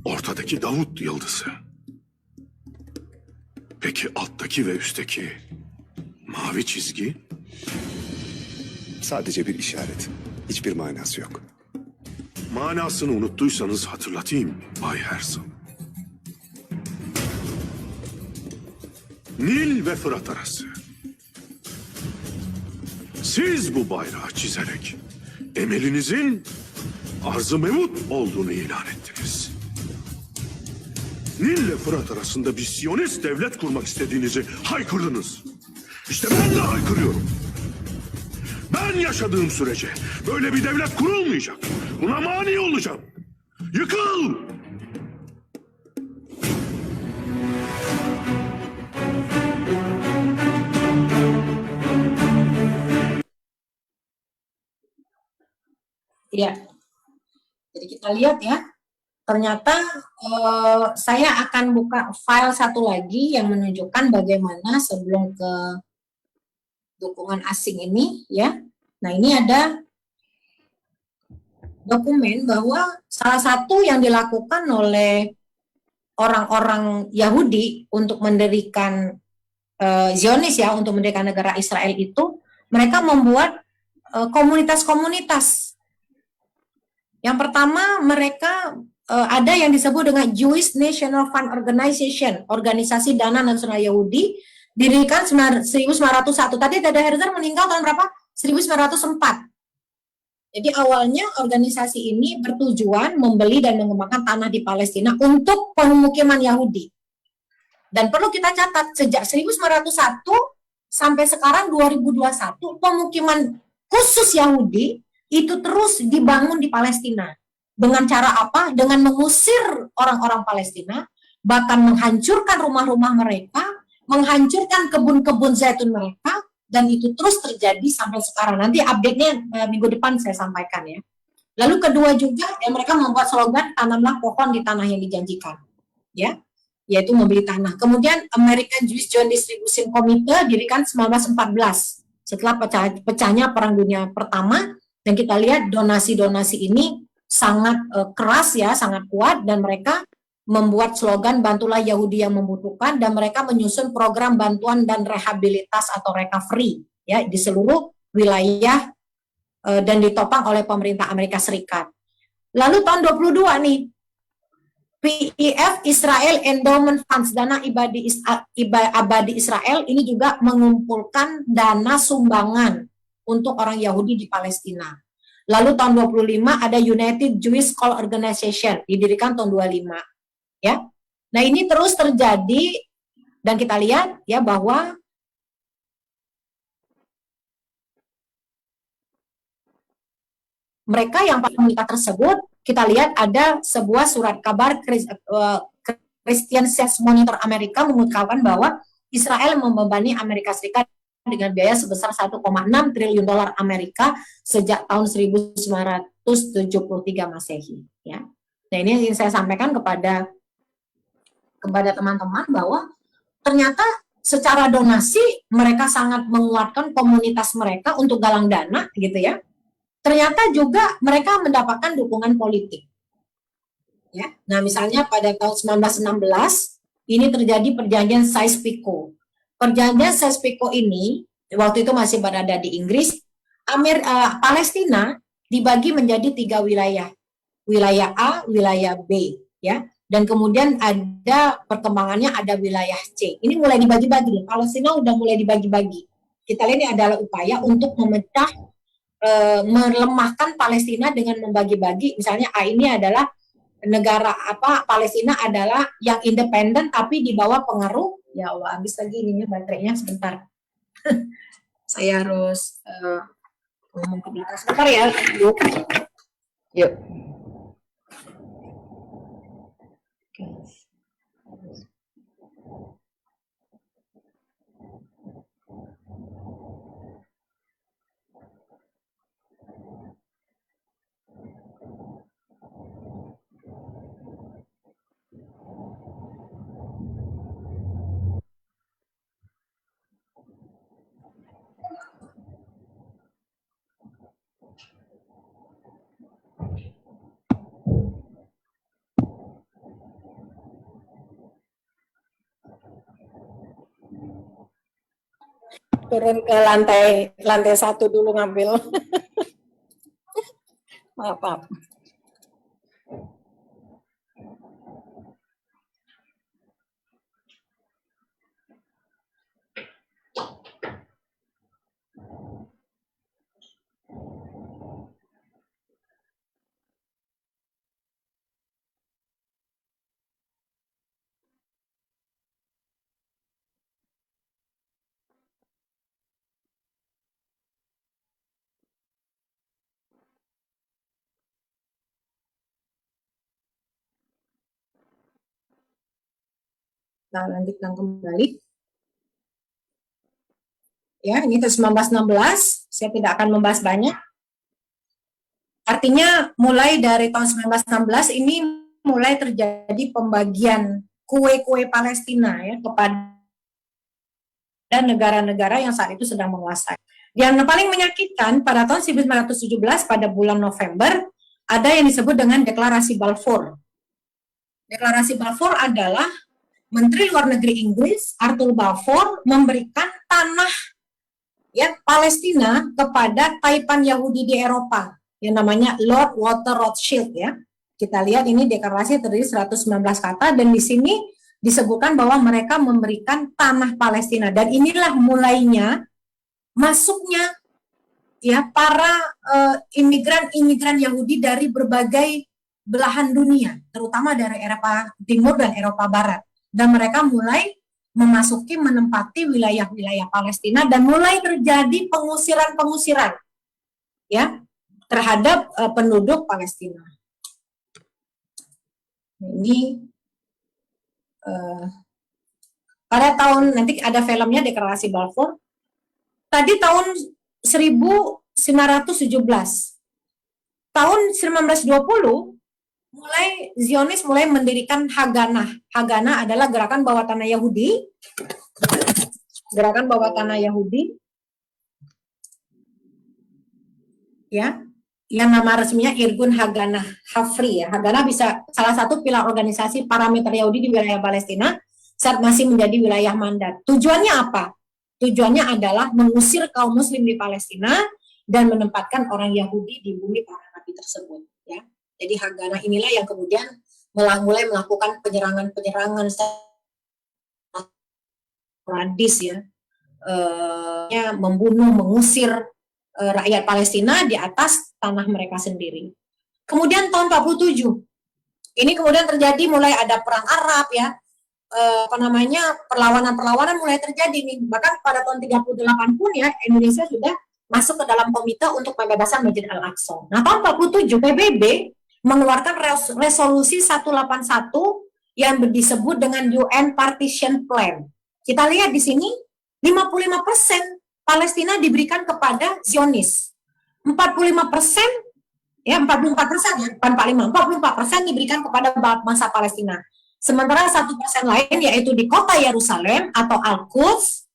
Ortadaki Davut yıldızı Peki alttaki ve üstteki mavi çizgi? Sadece bir işaret. Hiçbir manası yok. Manasını unuttuysanız hatırlatayım Bay Herzl. Nil ve Fırat arası. Siz bu bayrağı çizerek emelinizin arz-ı mevut olduğunu ilan ettiniz. Nil ile Fırat arasında bir Siyonist devlet kurmak istediğinizi haykırdınız. İşte ben de haykırıyorum. Ben yaşadığım sürece böyle bir devlet kurulmayacak. Buna mani olacağım. Yıkıl! Ya, jadi kita lihat ya, ternyata saya akan buka file satu lagi yang menunjukkan bagaimana sebelum ke dukungan asing ini ya. Nah, ini ada dokumen bahwa salah satu yang dilakukan oleh orang-orang Yahudi untuk mendirikan Zionis ya, untuk mendirikan negara Israel itu, mereka membuat komunitas-komunitas. Yang pertama, mereka ada yang disebut dengan Jewish National Fund Organization, organisasi dana nasional Yahudi, didirikan 1901. Tadi Dada Herzl meninggal tahun berapa? 1904. Jadi awalnya organisasi ini bertujuan membeli dan mengembangkan tanah di Palestina untuk pemukiman Yahudi. Dan perlu kita catat, sejak 1901 sampai sekarang 2021, pemukiman khusus Yahudi itu terus dibangun di Palestina. Dengan cara apa? Dengan mengusir orang-orang Palestina, bahkan menghancurkan rumah-rumah mereka, menghancurkan kebun-kebun zaitun mereka, dan itu terus terjadi sampai sekarang. Nanti update-nya minggu depan saya sampaikan ya. Lalu kedua juga, ya, mereka membuat slogan tanamlah pohon di tanah yang dijanjikan, ya, yaitu membeli tanah. Kemudian American Jewish Joint Distribution Committee didirikan 1914 setelah pecahnya Perang Dunia Pertama. Dan kita lihat donasi-donasi ini sangat keras ya, sangat kuat, dan mereka membuat slogan bantulah Yahudi yang membutuhkan, dan mereka menyusun program bantuan dan rehabilitas atau recovery ya di seluruh wilayah dan ditopang oleh pemerintah Amerika Serikat. Lalu tahun 22 nih, PEF Israel Endowment Funds, dana abadi Israel ini juga mengumpulkan dana sumbangan untuk orang Yahudi di Palestina. Lalu tahun 25 ada United Jewish Call Organization, didirikan tahun 25. Ya. Nah, ini terus terjadi, dan kita lihat ya bahwa mereka yang pemerintah tersebut, kita lihat ada sebuah surat kabar Christian Science Monitor Amerika mengungkapkan bahwa Israel membebani Amerika Serikat dengan biaya sebesar 1,6 triliun dolar Amerika sejak tahun 1973 Masehi. Ya. Nah, ini yang saya sampaikan kepada teman-teman bahwa ternyata secara donasi mereka sangat menguatkan komunitas mereka untuk galang dana, gitu ya. Ternyata juga mereka mendapatkan dukungan politik. Ya. Nah, misalnya pada tahun 1916 ini terjadi perjanjian Sykes-Picot. Perjanjian Sykes-Picot ini waktu itu masih berada di Inggris. Palestina dibagi menjadi 3 wilayah. Wilayah A, wilayah B, ya. Dan kemudian ada perkembangannya, ada wilayah C. Ini mulai dibagi-bagi. Palestina udah mulai dibagi-bagi. Kita lihat ini adalah upaya untuk memecah, melemahkan Palestina dengan membagi-bagi. Misalnya A ini adalah negara apa, Palestina adalah yang independen tapi di bawah pengaruh. Ya Allah, habis lagi ininya baterainya, sebentar. Saya harus ngomong ke belakang sebentar ya. Yuk. turun ke lantai satu dulu ngambil. Maaf. Nah, lanjutkan kembali. Ya, ini tahun 1916, saya tidak akan membahas banyak. Artinya mulai dari tahun 1916 ini mulai terjadi pembagian kue-kue Palestina ya kepada negara-negara yang saat itu sedang menguasai. Yang paling menyakitkan pada tahun 1917 pada bulan November ada yang disebut dengan Deklarasi Balfour. Deklarasi Balfour adalah Menteri Luar Negeri Inggris Arthur Balfour memberikan tanah ya Palestina kepada taipan Yahudi di Eropa yang namanya Lord Walter Rothschild ya. Kita lihat ini deklarasi terdiri 119 kata dan di sini disebutkan bahwa mereka memberikan tanah Palestina dan inilah mulainya masuknya ya para imigran Yahudi dari berbagai belahan dunia, terutama dari Eropa Timur dan Eropa Barat. Dan mereka mulai memasuki menempati wilayah-wilayah Palestina dan mulai terjadi pengusiran-pengusiran ya terhadap penduduk Palestina. Ini pada tahun nanti ada filmnya Deklarasi Balfour. Tadi tahun 1917. Tahun 1920 mulai Zionis mulai mendirikan Haganah. Haganah adalah gerakan bawah tanah Yahudi. Gerakan bawah tanah Yahudi. Ya. Yang nama resminya Irgun Haganah Hafri ya. Haganah bisa salah satu pilar organisasi parameter Yahudi di wilayah Palestina saat masih menjadi wilayah mandat. Tujuannya apa? Tujuannya adalah mengusir kaum muslim di Palestina dan menempatkan orang Yahudi di bumi para nabi tersebut ya. Jadi Haganah inilah yang kemudian mulai melakukan penyerangan-penyerangan sporadis ya, membunuh, mengusir rakyat Palestina di atas tanah mereka sendiri. Kemudian tahun 47, ini kemudian terjadi mulai ada perang Arab ya, perlawanan-perlawanan mulai terjadi nih. Bahkan pada tahun 38 pun ya Indonesia sudah masuk ke dalam komite untuk pembebasan Masjid Al-Aqsa. Nah tahun 47 PBB mengeluarkan resolusi 181 yang disebut dengan UN Partition Plan. Kita lihat di sini 55% Palestina diberikan kepada Zionis. 45% ya 44% ya, bukan 44% diberikan kepada bangsa Palestina. Sementara 1% lain yaitu di kota Yerusalem atau Al-Quds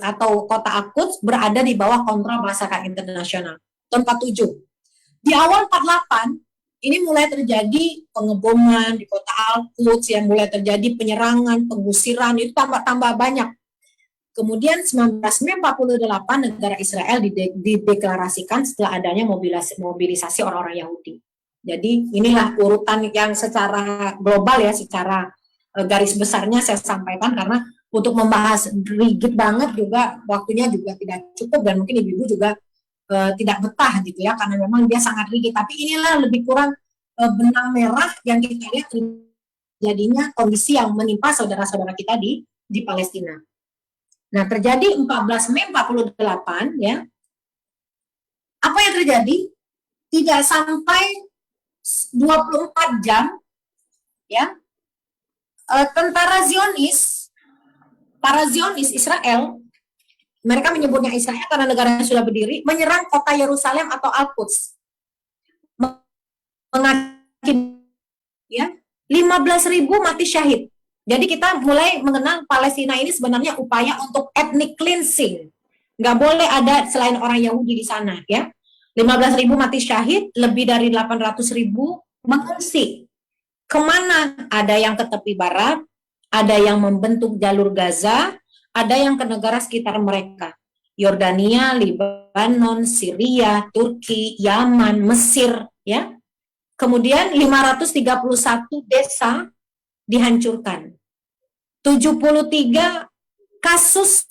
atau kota Al-Quds berada di bawah kontrol masyarakat internasional. Tahun 47. Di awal 48 ini mulai terjadi pengeboman di kota Al-Quds, yang mulai terjadi penyerangan, pengusiran, itu tambah banyak. Kemudian 19 Mei 48 negara Israel dideklarasikan setelah adanya mobilisasi orang-orang Yahudi. Jadi inilah urutan yang secara global ya, secara garis besarnya saya sampaikan karena untuk membahas rigid banget juga waktunya juga tidak cukup dan mungkin ibu-ibu juga tidak betah gitu ya karena memang dia sangat rigid. Tapi inilah lebih kurang benang merah yang kita lihat jadinya kondisi yang menimpa saudara-saudara kita di Palestina. Nah, terjadi 14 Mei 48 ya. Apa yang terjadi? Tidak sampai 24 jam ya. Tentara Zionis, para Zionis Israel, mereka menyebutnya Israel karena negaranya sudah berdiri, menyerang kota Yerusalem atau Al-Quds. Mengakibatkan ya 15.000 mati syahid. Jadi kita mulai mengenal Palestina ini sebenarnya upaya untuk ethnic cleansing. Nggak boleh ada selain orang Yahudi di sana ya. 15.000 mati syahid, lebih dari 800.000 mengungsi. Kemana? Ada yang ke tepi barat, ada yang membentuk jalur Gaza, ada yang ke negara sekitar mereka. Yordania, Libanon, Syria, Turki, Yaman, Mesir, ya. Kemudian 531 desa dihancurkan. 73 kasus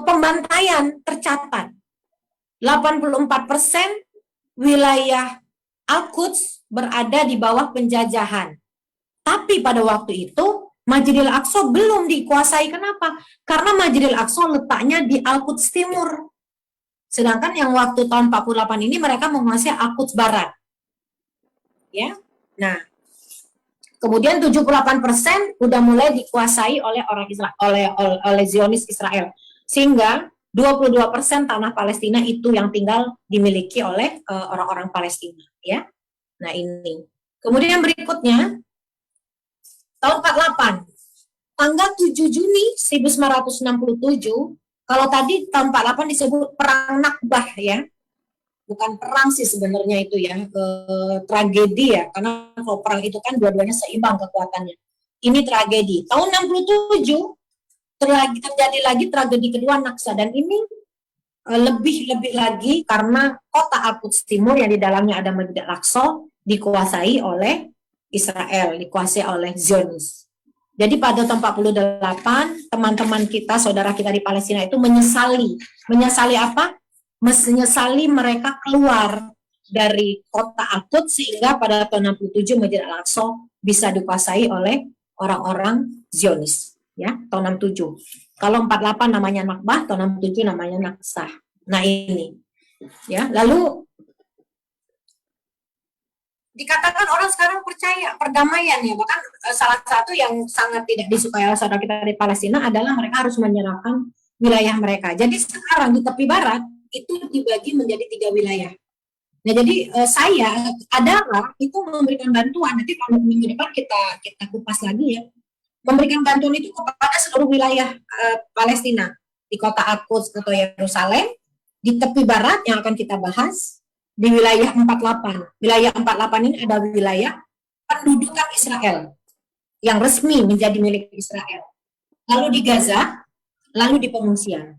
pembantaian tercatat. 84% wilayah Al-Quds berada di bawah penjajahan. Tapi pada waktu itu Masjidil Aqsa belum dikuasai. Kenapa? Karena Masjidil Aqsa letaknya di Al-Quds Timur. Sedangkan yang waktu tahun 48 ini mereka menguasai Al-Quds Barat. Ya. Nah, kemudian 78% udah mulai dikuasai oleh orang Israel, oleh Zionis Israel. Sehingga 22% tanah Palestina itu yang tinggal dimiliki oleh orang-orang Palestina, ya. Nah, ini. Kemudian berikutnya tahun 48, tanggal 7 Juni 1967, kalau tadi tahun 48 disebut perang Nakbah, ya. Bukan perang sih sebenarnya itu ya, tragedi ya, karena kalau perang itu kan dua-duanya seimbang kekuatannya. Ini tragedi. Tahun 67 terjadi lagi tragedi kedua Naksa, dan ini lebih lagi karena kota Al-Quds Timur yang di dalamnya ada Masjid Al-Aqsa dikuasai oleh Israel, dikuasai oleh Zionis. Jadi pada tahun 48 teman-teman kita, saudara kita di Palestina itu menyesali apa? Menyesali mereka keluar dari kota Al-Quds sehingga pada tahun 67 Masjid Al-Aqsa bisa dikuasai oleh orang-orang Zionis, ya, tahun 67. Kalau 48 namanya Nakbah, tahun 67 namanya Naksah. Nah, ini. Ya, lalu dikatakan orang sekarang percaya perdamaian, ya, bahkan salah satu yang sangat tidak disukai oleh saudara kita di Palestina adalah mereka harus menyerahkan wilayah mereka. Jadi sekarang di tepi barat itu dibagi menjadi 3 wilayah. Nah, jadi saya adalah itu memberikan bantuan. Nanti kalau minggu depan kita kupas lagi, ya, memberikan bantuan itu kepada seluruh wilayah Palestina, di kota Al-Quds atau Yerusalem, di tepi barat yang akan kita bahas, di wilayah 48. Wilayah 48 ini ada wilayah pendudukan Israel yang resmi menjadi milik Israel. Lalu di Gaza, lalu di pengungsian.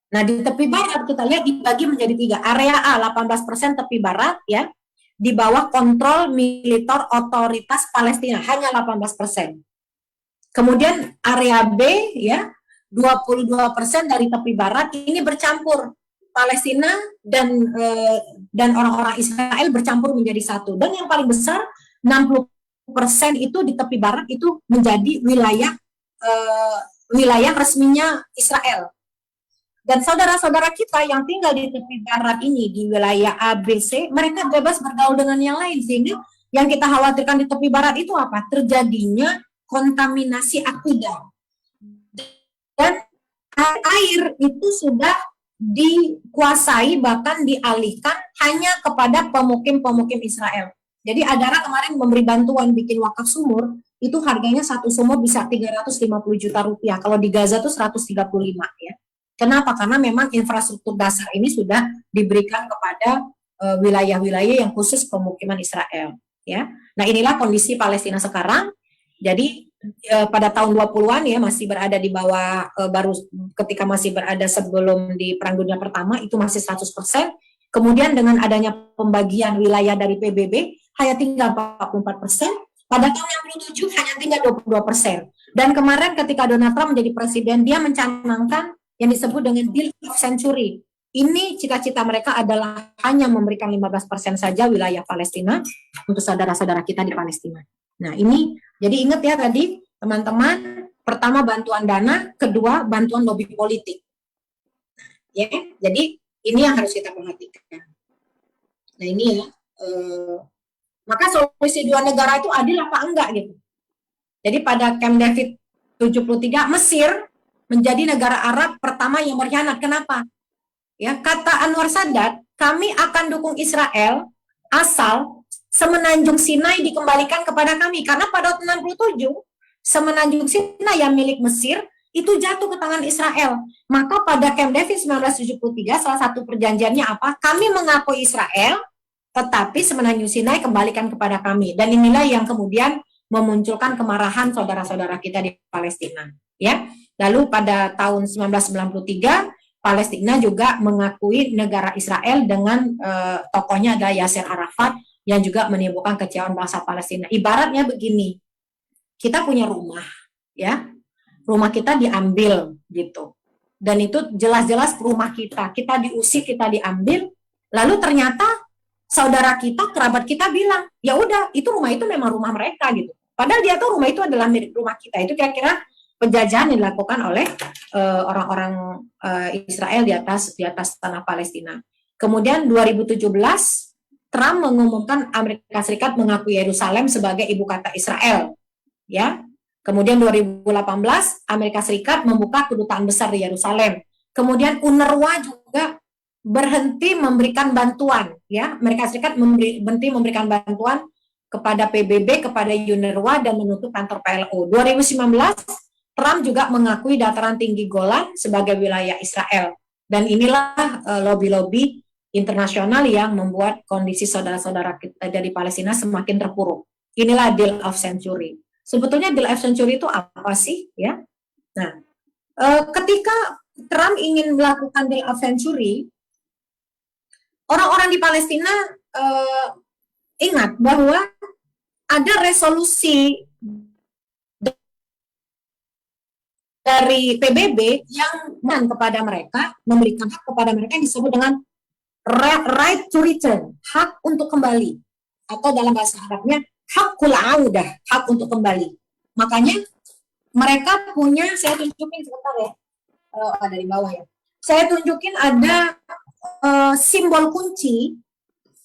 Nah, di tepi barat kita lihat dibagi menjadi 3. Area A 18% tepi barat, ya, di bawah kontrol militer otoritas Palestina, hanya 18%. Kemudian area B, ya, 22% dari tepi barat ini bercampur. Palestina dan orang-orang Israel bercampur menjadi satu. Dan yang paling besar 60% itu di tepi barat itu menjadi wilayah resminya Israel. Dan saudara-saudara kita yang tinggal di tepi barat ini, di wilayah ABC, mereka bebas bergaul dengan yang lain. Sehingga yang kita khawatirkan di tepi barat itu apa? Terjadinya kontaminasi akidah. Dan air itu sudah dikuasai, bahkan dialihkan hanya kepada pemukim-pemukim Israel. Jadi Adara kemarin memberi bantuan bikin wakaf sumur, itu harganya satu sumur bisa 350 juta rupiah. Kalau di Gaza itu 135, ya. Kenapa? Karena memang infrastruktur dasar ini sudah diberikan kepada wilayah-wilayah yang khusus pemukiman Israel, ya. Nah, inilah kondisi Palestina sekarang. Jadi pada tahun 20-an, ya, masih berada di bawah, baru ketika masih berada sebelum di Perang Dunia Pertama itu masih 100%. Kemudian dengan adanya pembagian wilayah dari PBB hanya tinggal 44%. Pada tahun 67 hanya tinggal 22%. Dan kemarin ketika Donald Trump menjadi presiden, dia mencanangkan yang disebut dengan Deal of Century. Ini cita-cita mereka adalah hanya memberikan 15% saja wilayah Palestina untuk saudara-saudara kita di Palestina. Nah, ini jadi ingat ya tadi teman-teman, pertama bantuan dana, kedua bantuan lobby politik. Ya, jadi ini yang harus kita perhatikan. Nah, ini ya, maka solusi 2 negara itu adil apa enggak gitu. Jadi pada Camp David 73 Mesir menjadi negara Arab pertama yang berkhianat. Kenapa? Ya, kata Anwar Sadat, kami akan dukung Israel asal Semenanjung Sinai dikembalikan kepada kami. Karena pada tahun 67, Semenanjung Sinai yang milik Mesir itu jatuh ke tangan Israel. Maka pada Camp David 1973, salah satu perjanjiannya apa? Kami mengakui Israel, tetapi Semenanjung Sinai kembalikan kepada kami. Dan inilah yang kemudian memunculkan kemarahan saudara-saudara kita di Palestina. Ya. Lalu pada tahun 1993, Palestina juga mengakui negara Israel dengan tokohnya adalah Yasser Arafat yang juga menimbulkan kecewaan bangsa Palestina. Ibaratnya begini, kita punya rumah, ya, rumah kita diambil gitu, dan itu jelas-jelas rumah kita diusir, kita diambil, lalu ternyata saudara kita, kerabat kita bilang, ya udah, itu rumah itu memang rumah mereka gitu. Padahal dia tahu rumah itu adalah milik rumah kita. Itu kira-kira penjajahan yang dilakukan oleh orang-orang Israel di atas tanah Palestina. Kemudian 2017 Trump mengumumkan Amerika Serikat mengakui Yerusalem sebagai ibu kota Israel. Ya. Kemudian 2018 Amerika Serikat membuka kedutaan besar di Yerusalem. Kemudian UNRWA juga berhenti memberikan bantuan, ya. Amerika Serikat berhenti memberikan bantuan kepada PBB, kepada UNRWA, dan menutup kantor PLO. 2019 Trump juga mengakui dataran tinggi Golan sebagai wilayah Israel. Dan inilah lobby-lobby internasional yang membuat kondisi saudara-saudara kita dari Palestina semakin terpuruk. Inilah deal of century. Sebetulnya deal of century itu apa sih, ya? Nah, ketika Trump ingin melakukan deal of century, orang-orang di Palestina ingat bahwa ada resolusi dari PBB yang kepada mereka, memberikan hak kepada mereka yang disebut dengan right to return, hak untuk kembali, atau dalam bahasa Arabnya hakul audah, hak untuk kembali. Makanya mereka punya, saya tunjukin sebentar ya, ada di bawah ya. Saya tunjukin ada simbol kunci,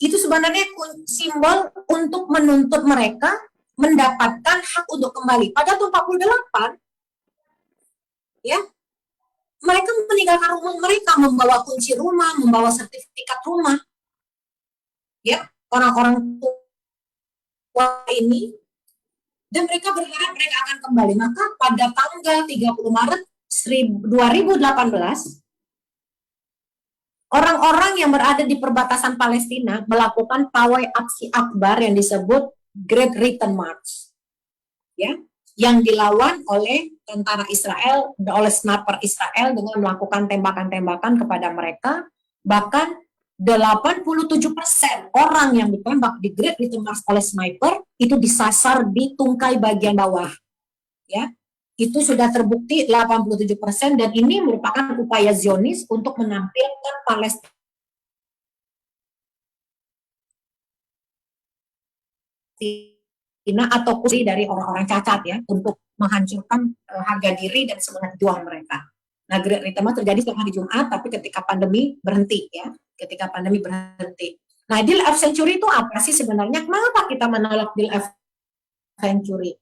itu sebenarnya simbol untuk menuntut mereka mendapatkan hak untuk kembali. Pada tahun 48, ya, mereka meninggalkan rumah mereka, membawa kunci rumah, membawa sertifikat rumah. Ya, orang-orang tua ini, dan mereka berharap mereka akan kembali. Maka pada tanggal 30 Maret 2018, orang-orang yang berada di perbatasan Palestina melakukan pawai aksi akbar yang disebut Great Return March, ya, yang dilawan oleh tentara Israel, oleh sniper Israel dengan melakukan tembakan-tembakan kepada mereka. Bahkan 87% orang yang ditembak di Great Return March oleh sniper itu disasar di tungkai bagian bawah, ya. Itu sudah terbukti 87%, dan ini merupakan upaya Zionis untuk menampilkan Palestina atau kursi dari orang-orang cacat, ya, untuk menghancurkan harga diri dan semangat juang mereka. Nah, Great Return March terjadi setiap hari Jumat, tapi ketika pandemi berhenti, ya. Ketika pandemi berhenti. Nah, deal of century itu apa sih sebenarnya? Kenapa kita menolak deal of century?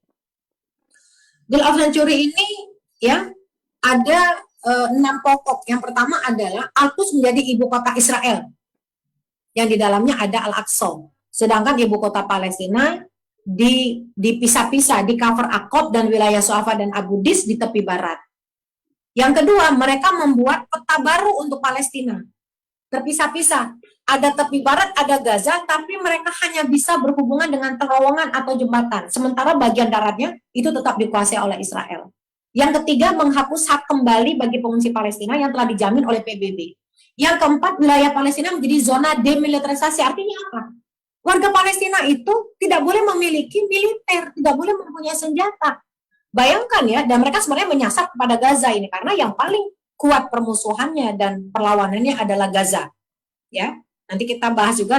Deal of century ini, ya, ada 6 pokok. Yang pertama adalah Al-Quds menjadi ibu kota Israel, yang di dalamnya ada Al-Aqsa. Sedangkan ibu kota Palestina dipisah-pisah, di cover Aqab dan wilayah Su'afa dan Abu Dis di tepi barat. Yang kedua, mereka membuat peta baru untuk Palestina, terpisah-pisah. Ada tepi barat, ada Gaza, tapi mereka hanya bisa berhubungan dengan terowongan atau jembatan. Sementara bagian daratnya itu tetap dikuasai oleh Israel. Yang ketiga, menghapus hak kembali bagi pengungsi Palestina yang telah dijamin oleh PBB. Yang keempat, wilayah Palestina menjadi zona demilitarisasi. Artinya apa? Warga Palestina itu tidak boleh memiliki militer, tidak boleh mempunyai senjata. Bayangkan, ya, dan mereka sebenarnya menyasar kepada Gaza ini, karena yang paling kuat permusuhannya dan perlawanannya adalah Gaza. Ya, nanti kita bahas juga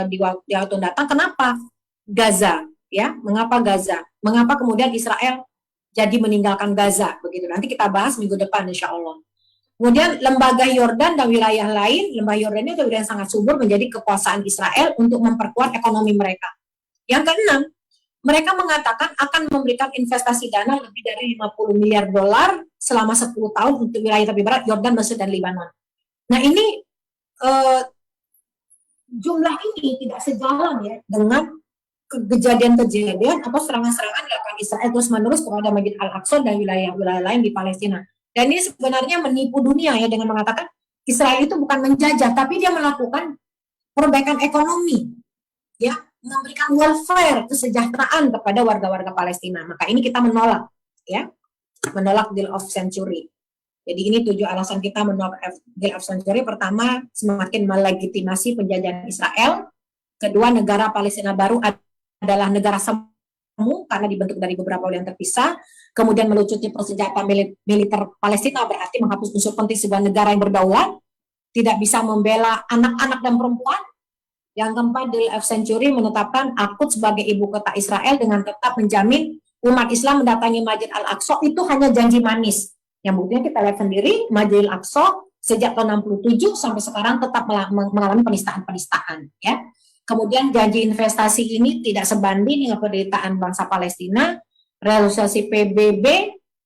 di waktu datang kenapa Gaza, ya, mengapa Gaza, mengapa kemudian Israel jadi meninggalkan Gaza, begitu. Nanti kita bahas minggu depan, insya Allah. Kemudian lembaga Yordan dan wilayah lain, lembah Yordan itu wilayah yang sangat subur, menjadi kekuasaan Israel untuk memperkuat ekonomi mereka. Yang keenam, mereka mengatakan akan memberikan investasi dana lebih dari 50 miliar dolar selama 10 tahun untuk wilayah tepi barat, Yordan, Mesir, dan Lebanon. Nah, ini jumlah ini tidak sejalan, ya, dengan kejadian-kejadian atau serangan-serangan dilakukan Israel terus-menerus kepada Masjid Al-Aqsa dan wilayah-wilayah lain di Palestina. Dan ini sebenarnya menipu dunia, ya, dengan mengatakan Israel itu bukan menjajah, tapi dia melakukan perbaikan ekonomi, ya, memberikan welfare, kesejahteraan kepada warga-warga Palestina. Maka ini kita menolak, ya, menolak deal of century. Jadi ini 7 alasan kita menolak deal of century. Pertama, semakin melegitimasi penjajahan Israel. Kedua, negara Palestina baru adalah negara semu karena dibentuk dari beberapa wilayah yang terpisah. Kemudian melucuti persenjataan militer Palestina berarti menghapus unsur penting sebuah negara yang berdaulat, tidak bisa membela anak-anak dan perempuan. Yang keempat, deal of century menetapkan Al-Quds sebagai ibu kota Israel dengan tetap menjamin umat Islam mendatangi Masjid Al-Aqsa. Itu hanya janji manis. Yang buktinya kita lihat sendiri, Masjid Al-Aqsa sejak tahun 67 sampai sekarang tetap mengalami penistaan-penistaan. Ya. Kemudian janji investasi ini tidak sebanding dengan penderitaan bangsa Palestina. Realisasi PBB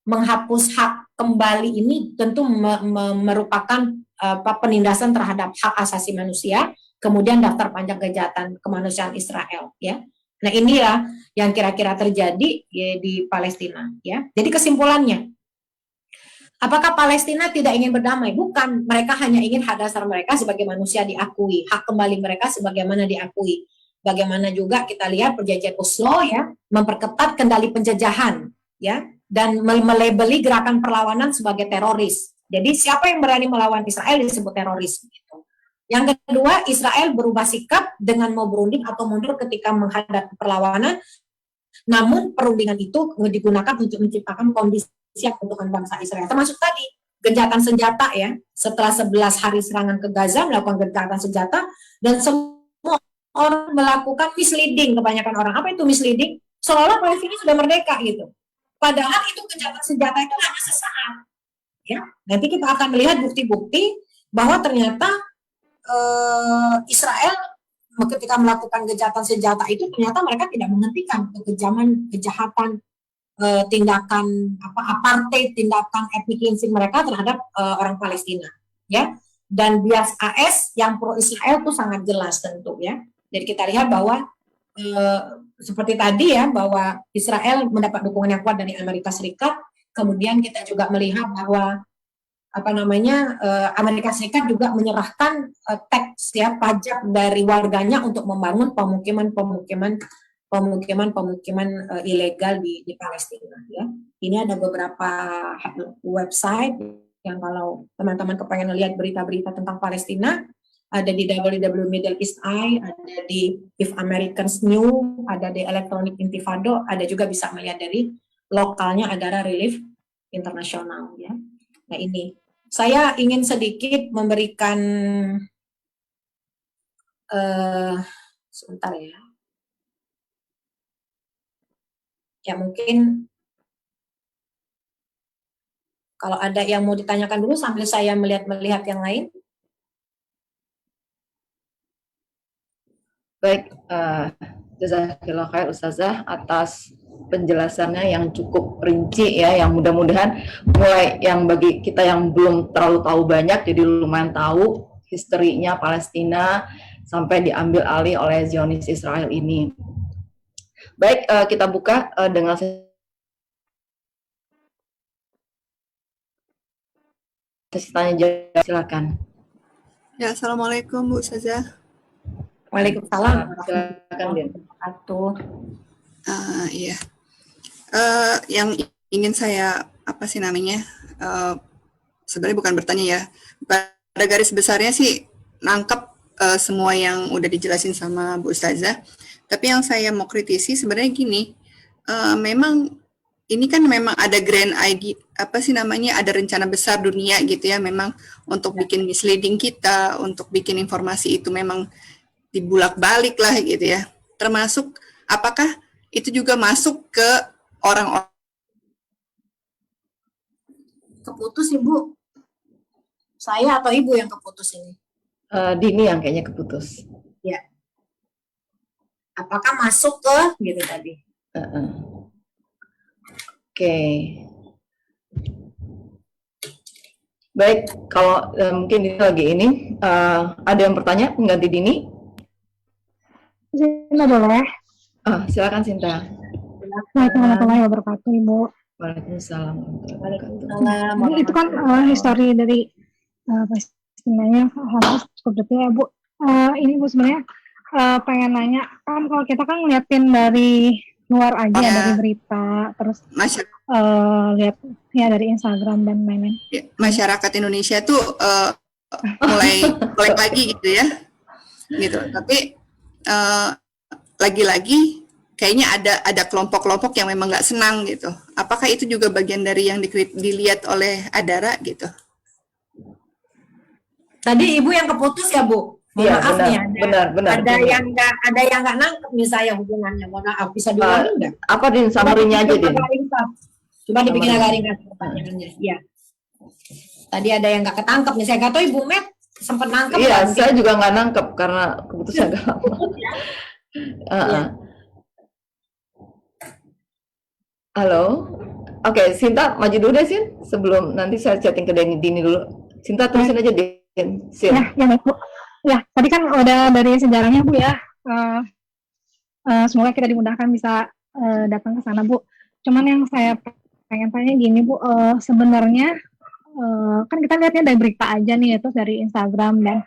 menghapus hak kembali ini tentu merupakan penindasan terhadap hak asasi manusia. Kemudian daftar panjang kejahatan kemanusiaan Israel. Ya. Nah inilah yang kira-kira terjadi ya, di Palestina. Ya. Jadi kesimpulannya, apakah Palestina tidak ingin berdamai? Bukan, mereka hanya ingin hak dasar mereka sebagai manusia diakui, hak kembali mereka sebagaimana diakui. Bagaimana juga kita lihat perjanjian Oslo ya, memperketat kendali penjajahan ya, dan melabeli gerakan perlawanan sebagai teroris. Jadi siapa yang berani melawan Israel disebut teroris. Gitu. Yang kedua, Israel berubah sikap dengan mau berunding atau mundur ketika menghadapi perlawanan. Namun perundingan itu digunakan untuk menciptakan kondisi yang keuntungan bangsa Israel. Termasuk tadi gencatan senjata ya. Setelah 11 hari serangan ke Gaza melakukan gencatan senjata dan semua orang melakukan misleading, kebanyakan orang. Apa itu misleading? Seolah-olah Palestina sudah merdeka gitu. Padahal itu gencatan senjata itu hanya sesaat. Ya, nanti kita akan melihat bukti-bukti bahwa ternyata Israel ketika melakukan gencatan senjata itu ternyata mereka tidak menghentikan kekejaman, kejahatan, tindakan apartheid, tindakan ethnic cleansing mereka terhadap orang Palestina, ya. Dan bias AS yang pro Israel itu sangat jelas tentu, ya. Jadi kita lihat bahwa seperti tadi ya, bahwa Israel mendapat dukungan yang kuat dari Amerika Serikat. Kemudian kita juga melihat bahwa Amerika Serikat juga menyerahkan tax ya, pajak dari warganya untuk membangun pemukiman ilegal di Palestina ya. Ini ada beberapa website yang kalau teman-teman kepengen lihat berita-berita tentang Palestina, ada di www Middle East Eye, ada di If Americans Knew, ada di Electronic Intifado, ada juga bisa melihat dari lokalnya Agara Relief Internasional ya. Nah ini saya ingin sedikit memberikan sebentar ya. Ya mungkin kalau ada yang mau ditanyakan dulu sambil saya melihat yang lain. Baik, jazakallah khair Ustazah atas penjelasannya yang cukup rinci ya, yang mudah-mudahan mulai yang bagi kita yang belum terlalu tahu banyak jadi lumayan tahu historinya Palestina sampai diambil alih oleh Zionis Israel ini. Baik, kita buka dengan sesi tanya jawab, silakan. Ya, assalamualaikum Bu Ustazah. Waalaikumsalam. Silakan Din. Iya. Yang ingin saya sebenarnya bukan bertanya ya. Pada garis besarnya sih nangkep semua yang udah dijelasin sama Bu Ustazah. Tapi yang saya mau kritisi sebenarnya gini, memang ini kan memang ada grand idea, ada rencana besar dunia gitu ya, memang untuk bikin misleading kita, untuk bikin informasi itu memang dibulak-balik lah gitu ya. Termasuk apakah itu juga masuk ke orang-orang Keputus Ibu. Saya atau Ibu yang keputus ini? Dini yang kayaknya keputus. Ya. Apakah masuk ke gitu tadi? Oke. Baik, kalau mungkin ini lagi ini ada yang bertanya pengganti Dini? Sinta boleh? Silakan Sinta. Assalamualaikum warahmatullahi wabarakatuh, Ibu. Waalaikumsalam. Waalaikumsalam. Jadi itu kan histori dari Palestinanya Hamas cukup detail ya, Bu. Ini Bu sebenarnya pengen nanya, kan kalau kita kan ngeliatin dari luar aja, dari berita, terus masyarakat lihat ya dari Instagram dan lain-lain. Ya, masyarakat Indonesia tuh mulai melek lagi gitu ya, gitu. Tapi lagi-lagi kayaknya ada kelompok-kelompok yang memang nggak senang gitu. Apakah itu juga bagian dari yang dilihat oleh Adara gitu? Tadi Ibu yang keputus ya, Bu? Mohon Iya, maaf benar, nih, benar. ada yang nggak nangkep nih saya hubungannya. Mohon maaf, bisa diulangi nggak? Apa Din, summary-nya aja Din? Coba dibikin agak ringkas pertanyaannya. Ya. Tadi ada yang nggak ketangkep nih. Saya nggak tahu Ibu Met sempat nangkep. Iya, nggak? saya juga nggak nangkep karena keputusan agak lama. Iya. Halo, oke, Sinta maju dulu deh Sin, sebelum nanti saya chatting ke Dini dulu. Sinta terusin aja Din, Sin. Ya baik Bu. Ya, tadi kan udah dari sejarahnya Bu ya. Semoga kita dimudahkan bisa datang ke sana Bu. Cuman yang saya pengen tanya gini Bu, sebenarnya kan kita lihatnya dari berita aja nih, itu dari Instagram dan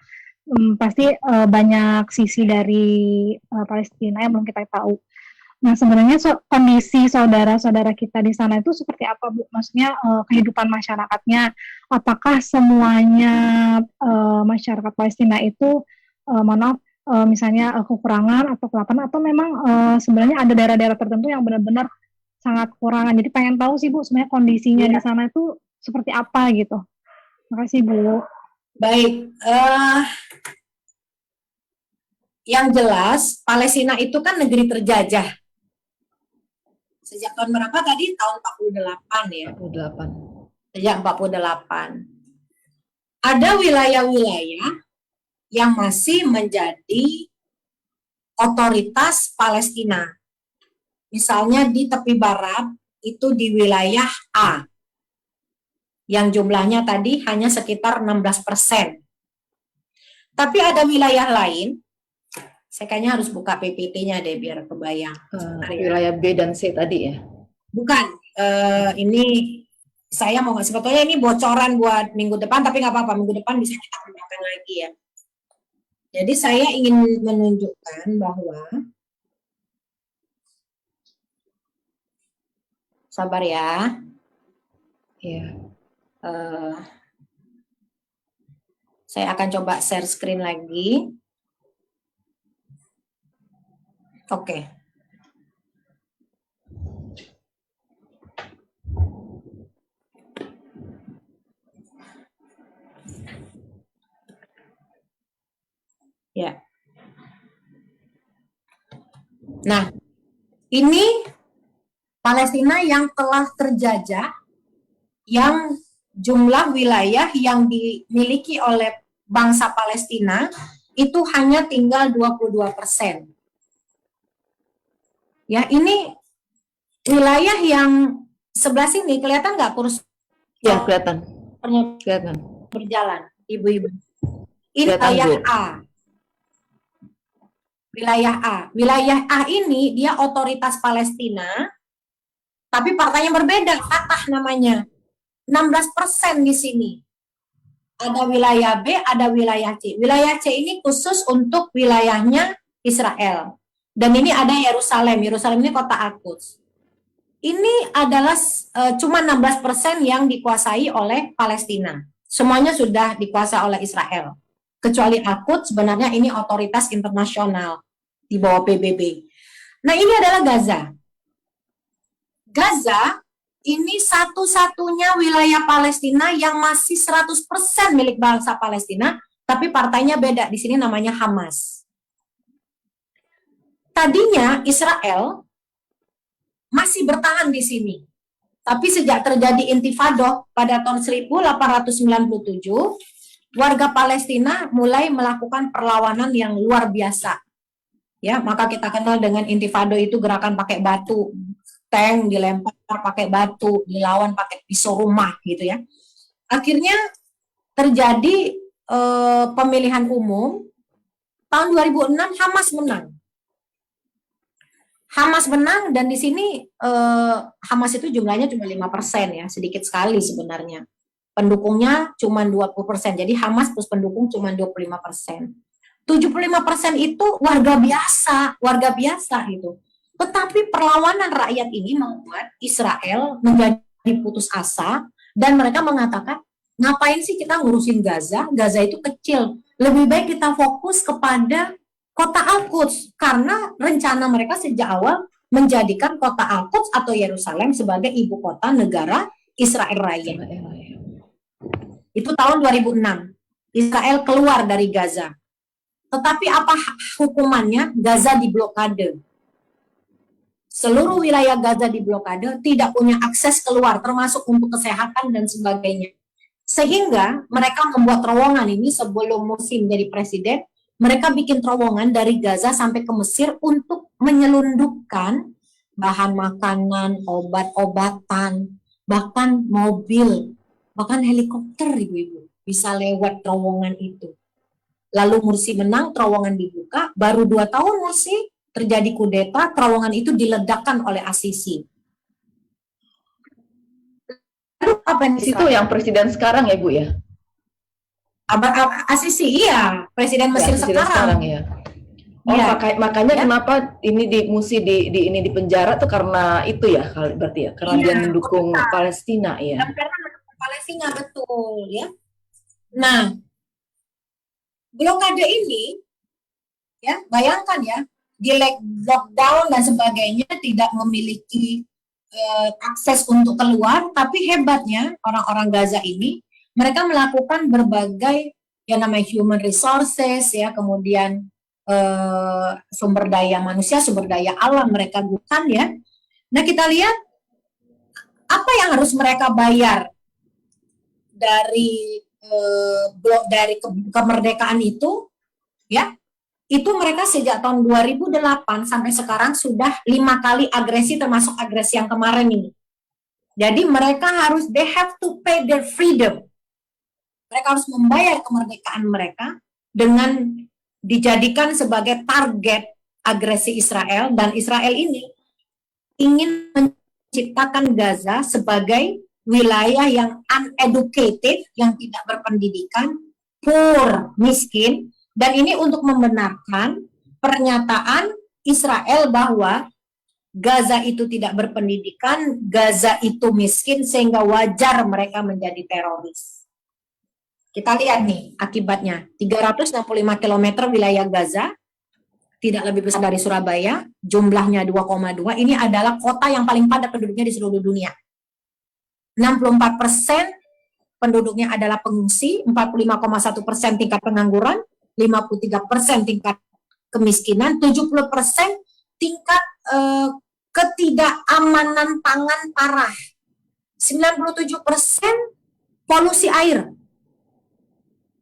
pasti banyak sisi dari Palestina yang belum kita tahu. Nah sebenarnya kondisi saudara-saudara kita di sana itu seperti apa Bu? Maksudnya kehidupan masyarakatnya, apakah semuanya masyarakat Palestina itu misalnya kekurangan atau kelaparan, atau memang sebenarnya ada daerah-daerah tertentu yang benar-benar sangat kekurangan. Jadi pengen tahu sih Bu sebenarnya kondisinya di sana itu seperti apa gitu. Makasih Bu. Baik, yang jelas Palestina itu kan negeri terjajah. Sejak tahun berapa tadi? Tahun 48 ya. 48. Sejak 48. Ada wilayah-wilayah yang masih menjadi otoritas Palestina. Misalnya di tepi barat itu di wilayah A, yang jumlahnya tadi hanya sekitar 16%. Tapi ada wilayah lain, saya kayaknya harus buka PPT-nya deh biar kebayang. Wilayah B dan C tadi ya? Bukan, ini saya mau sebetulnya ini bocoran buat minggu depan, tapi nggak apa-apa, minggu depan bisa kita kembangkan lagi ya. Jadi saya ingin menunjukkan bahwa, sabar ya. Iya. Saya akan coba share screen lagi. Oke. Ya. Nah, ini Palestina yang telah terjajah, yang jumlah wilayah yang dimiliki oleh bangsa Palestina itu hanya tinggal 22%. Ya, ini wilayah yang sebelah sini kelihatan nggak kurus? Ya, kelihatan. Berjalan, ibu-ibu. Ini Kelihatan, wilayah Bu. A. Wilayah A. Wilayah A ini dia otoritas Palestina, tapi partainya berbeda, Fatah namanya. 16% di sini. Ada wilayah B, ada wilayah C. Wilayah C ini khusus untuk wilayahnya Israel. Dan ini ada Yerusalem. Yerusalem ini kota Al-Quds. Ini adalah cuma 16% yang dikuasai oleh Palestina. Semuanya sudah dikuasai oleh Israel. Kecuali Al-Quds, sebenarnya ini otoritas internasional di bawah PBB. Nah, ini adalah Gaza. Gaza ini satu-satunya wilayah Palestina yang masih 100% milik bangsa Palestina, tapi partainya beda. Di sini namanya Hamas. Tadinya Israel masih bertahan di sini. Tapi sejak terjadi intifada pada tahun 1897, warga Palestina mulai melakukan perlawanan yang luar biasa. Ya, maka kita kenal dengan intifada itu gerakan pakai batu, tank dilempar pakai batu, dilawan pakai pisau rumah gitu ya. Akhirnya terjadi pemilihan umum tahun 2006, Hamas menang. Hamas menang dan di sini Hamas itu jumlahnya cuma 5% ya, sedikit sekali sebenarnya. Pendukungnya cuma 20%. Jadi Hamas plus pendukung cuma 25%. 75% itu warga biasa gitu. Tetapi perlawanan rakyat ini membuat Israel menjadi putus asa dan mereka mengatakan, ngapain sih kita ngurusin Gaza? Gaza itu kecil. Lebih baik kita fokus kepada kota Al-Quds karena rencana mereka sejak awal menjadikan kota Al-Quds atau Yerusalem sebagai ibu kota negara Israel Raya. Itu tahun 2006. Israel keluar dari Gaza. Tetapi apa hukumannya? Gaza diblokade. Seluruh wilayah Gaza diblokade, tidak punya akses keluar, termasuk untuk kesehatan dan sebagainya. Sehingga mereka membuat terowongan ini sebelum musim jadi presiden, mereka bikin terowongan dari Gaza sampai ke Mesir untuk menyelundupkan bahan makanan, obat-obatan, bahkan mobil, bahkan helikopter, ibu-ibu, bisa lewat terowongan itu. Lalu Mursi menang, terowongan dibuka, baru 2 tahun Mursi, terjadi kudeta, terowongan itu diledakkan oleh Asisi. Lalu apa yang Itu yang presiden sekarang ya Bu ya? Asisi, iya, presiden Mesir presiden sekarang. ya. Oh, Ya. makanya Ya. kenapa ini ini di penjara tuh karena itu ya, berarti ya, karena dia mendukung Palestina ya. Dan karena mendukung Palestina, betul ya. Nah, blokade ini, ya, bayangkan ya, di lockdown dan sebagainya, tidak memiliki akses untuk keluar, tapi hebatnya orang-orang Gaza ini, mereka melakukan berbagai yang namanya human resources, ya, kemudian sumber daya manusia, sumber daya alam mereka gunakan ya. Nah, kita lihat apa yang harus mereka bayar dari kemerdekaan itu, ya. Itu mereka sejak tahun 2008 sampai sekarang sudah 5 kali agresi, termasuk agresi yang kemarin ini. Jadi mereka harus, they have to pay their freedom. Mereka harus membayar kemerdekaan mereka dengan dijadikan sebagai target agresi Israel, dan Israel ini ingin menciptakan Gaza sebagai wilayah yang uneducated, yang tidak berpendidikan, poor, miskin. Dan ini untuk membenarkan pernyataan Israel bahwa Gaza itu tidak berpendidikan, Gaza itu miskin, sehingga wajar mereka menjadi teroris. Kita lihat nih akibatnya, 365 km wilayah Gaza, tidak lebih besar dari Surabaya, jumlahnya 2,2, ini adalah kota yang paling padat penduduknya di seluruh dunia. 64% penduduknya adalah pengungsi, 45,1% tingkat pengangguran, 53% tingkat kemiskinan, 70% tingkat ketidakamanan pangan parah, 97% polusi air.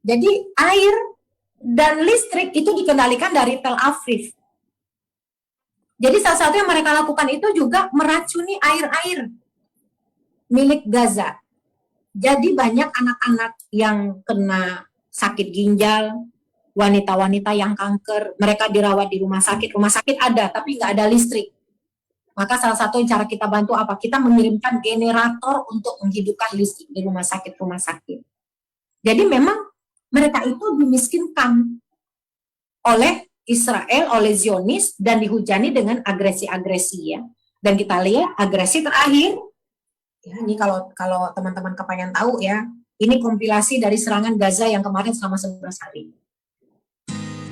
Jadi air dan listrik itu dikendalikan dari Tel Aviv. Jadi salah satu yang mereka lakukan itu juga meracuni air-air milik Gaza. Jadi banyak anak-anak yang kena sakit ginjal, wanita-wanita yang kanker, mereka dirawat di rumah sakit ada, tapi nggak ada listrik. Maka salah satu cara kita bantu apa? Kita mengirimkan generator untuk menghidupkan listrik di rumah sakit. Jadi memang mereka itu dimiskinkan oleh Israel, oleh Zionis, dan dihujani dengan agresi-agresi ya. Dan kita lihat agresi terakhir, ya, ini kalau teman-teman kepengen tahu ya, ini kompilasi dari serangan Gaza yang kemarin selama 11 hari.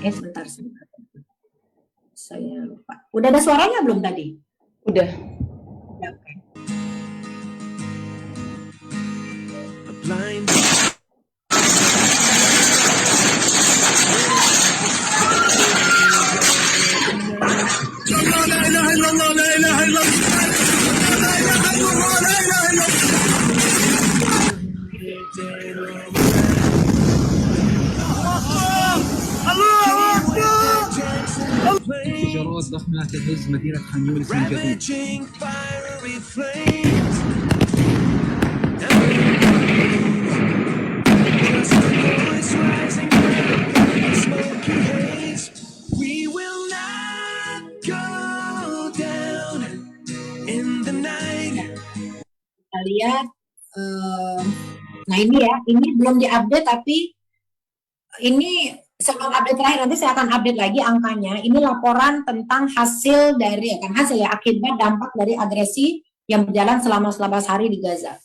Sebentar. Saya lupa. Udah ada suaranya belum tadi? Udah. Oke. انفجارات ضخمة تهز مدينة خان يونس من جديد. Kita lihat, nah ini ya, ini belum diupdate tapi ini sebelum update terakhir nanti saya akan update lagi angkanya. Ini laporan tentang hasil dari akibat dampak dari agresi yang berjalan selama 11 hari di Gaza.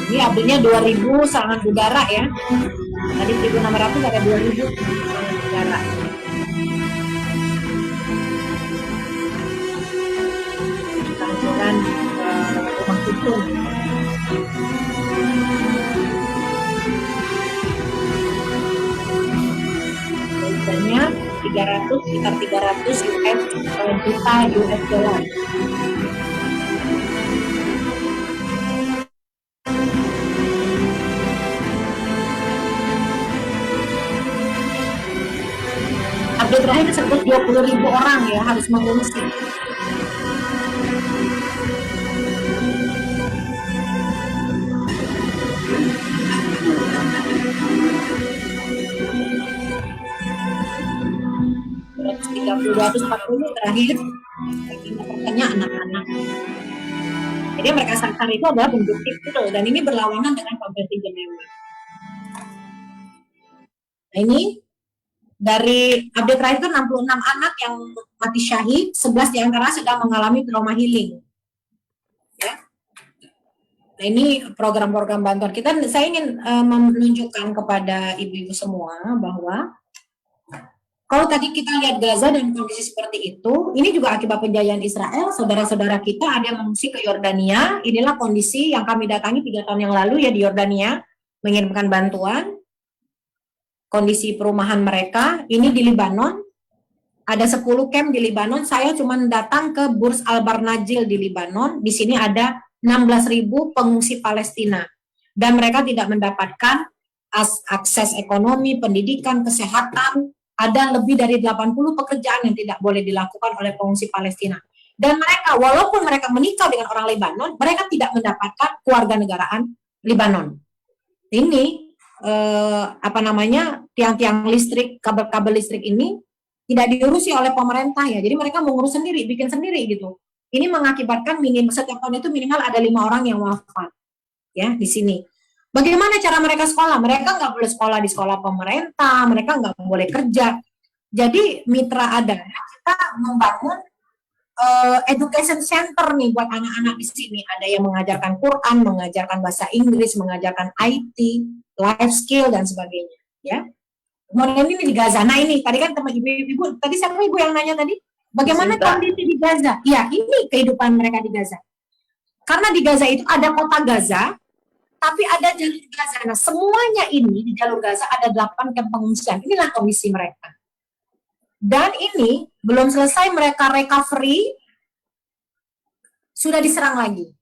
Ini update-nya 2000 serangan udara ya. Tadi 1.600 ada 2000 serangan udara. Penghancuran rumah susun. Harganya sekitar 300 juta US dollar. Update terakhir disebut 20.000 orang ya harus mengungsi. Terakhir pertanyaan anak-anak. Jadi mereka sasar itu adalah bentuk itu dan ini berlawanan dengan Konvensi Jenewa. Nah ini dari update terakhir itu 66 anak yang mati syahid, 11 diantara sedang mengalami trauma healing. Ya. Nah ini program-program bantuan kita. Saya ingin menunjukkan kepada ibu-ibu semua bahwa kalau tadi kita lihat Gaza dan kondisi seperti itu, ini juga akibat penjajahan Israel. Saudara-saudara kita ada yang mengungsi ke Yordania. Inilah kondisi yang kami datangi 3 tahun yang lalu ya di Yordania, mengirimkan bantuan. Kondisi perumahan mereka, ini di Libanon, ada 10 camp di Libanon, saya cuma datang ke Burs Al-Barnajil di Libanon, di sini ada 16.000 pengungsi Palestina, dan mereka tidak mendapatkan akses ekonomi, pendidikan, kesehatan, ada lebih dari 80 pekerjaan yang tidak boleh dilakukan oleh pengungsi Palestina. Dan mereka, walaupun mereka menikah dengan orang Lebanon, mereka tidak mendapatkan kewarganegaraan Libanon. Ini tiang-tiang listrik, kabel-kabel listrik ini tidak diurusi oleh pemerintah ya. Jadi mereka mengurus sendiri, bikin sendiri gitu. Ini mengakibatkan setiap tahun itu minimal ada 5 orang yang wafat ya di sini. Bagaimana cara mereka sekolah? Mereka nggak boleh sekolah di sekolah pemerintah, mereka nggak boleh kerja. Jadi mitra ada, kita membangun education center nih buat anak-anak di sini. Ada yang mengajarkan Quran, mengajarkan bahasa Inggris, mengajarkan IT, life skill dan sebagainya. Ya. Kemudian ini di Gaza. Nah ini tadi kan teman ibu, tadi siapa ibu yang nanya tadi? Bagaimana kondisi di Gaza? Ya ini kehidupan mereka di Gaza. Karena di Gaza itu ada kota Gaza, tapi ada jalur Gaza. Nah semuanya ini di jalur Gaza ada 8 kamp pengungsian. Inilah kondisi mereka. Dan ini belum selesai mereka recovery, sudah diserang lagi.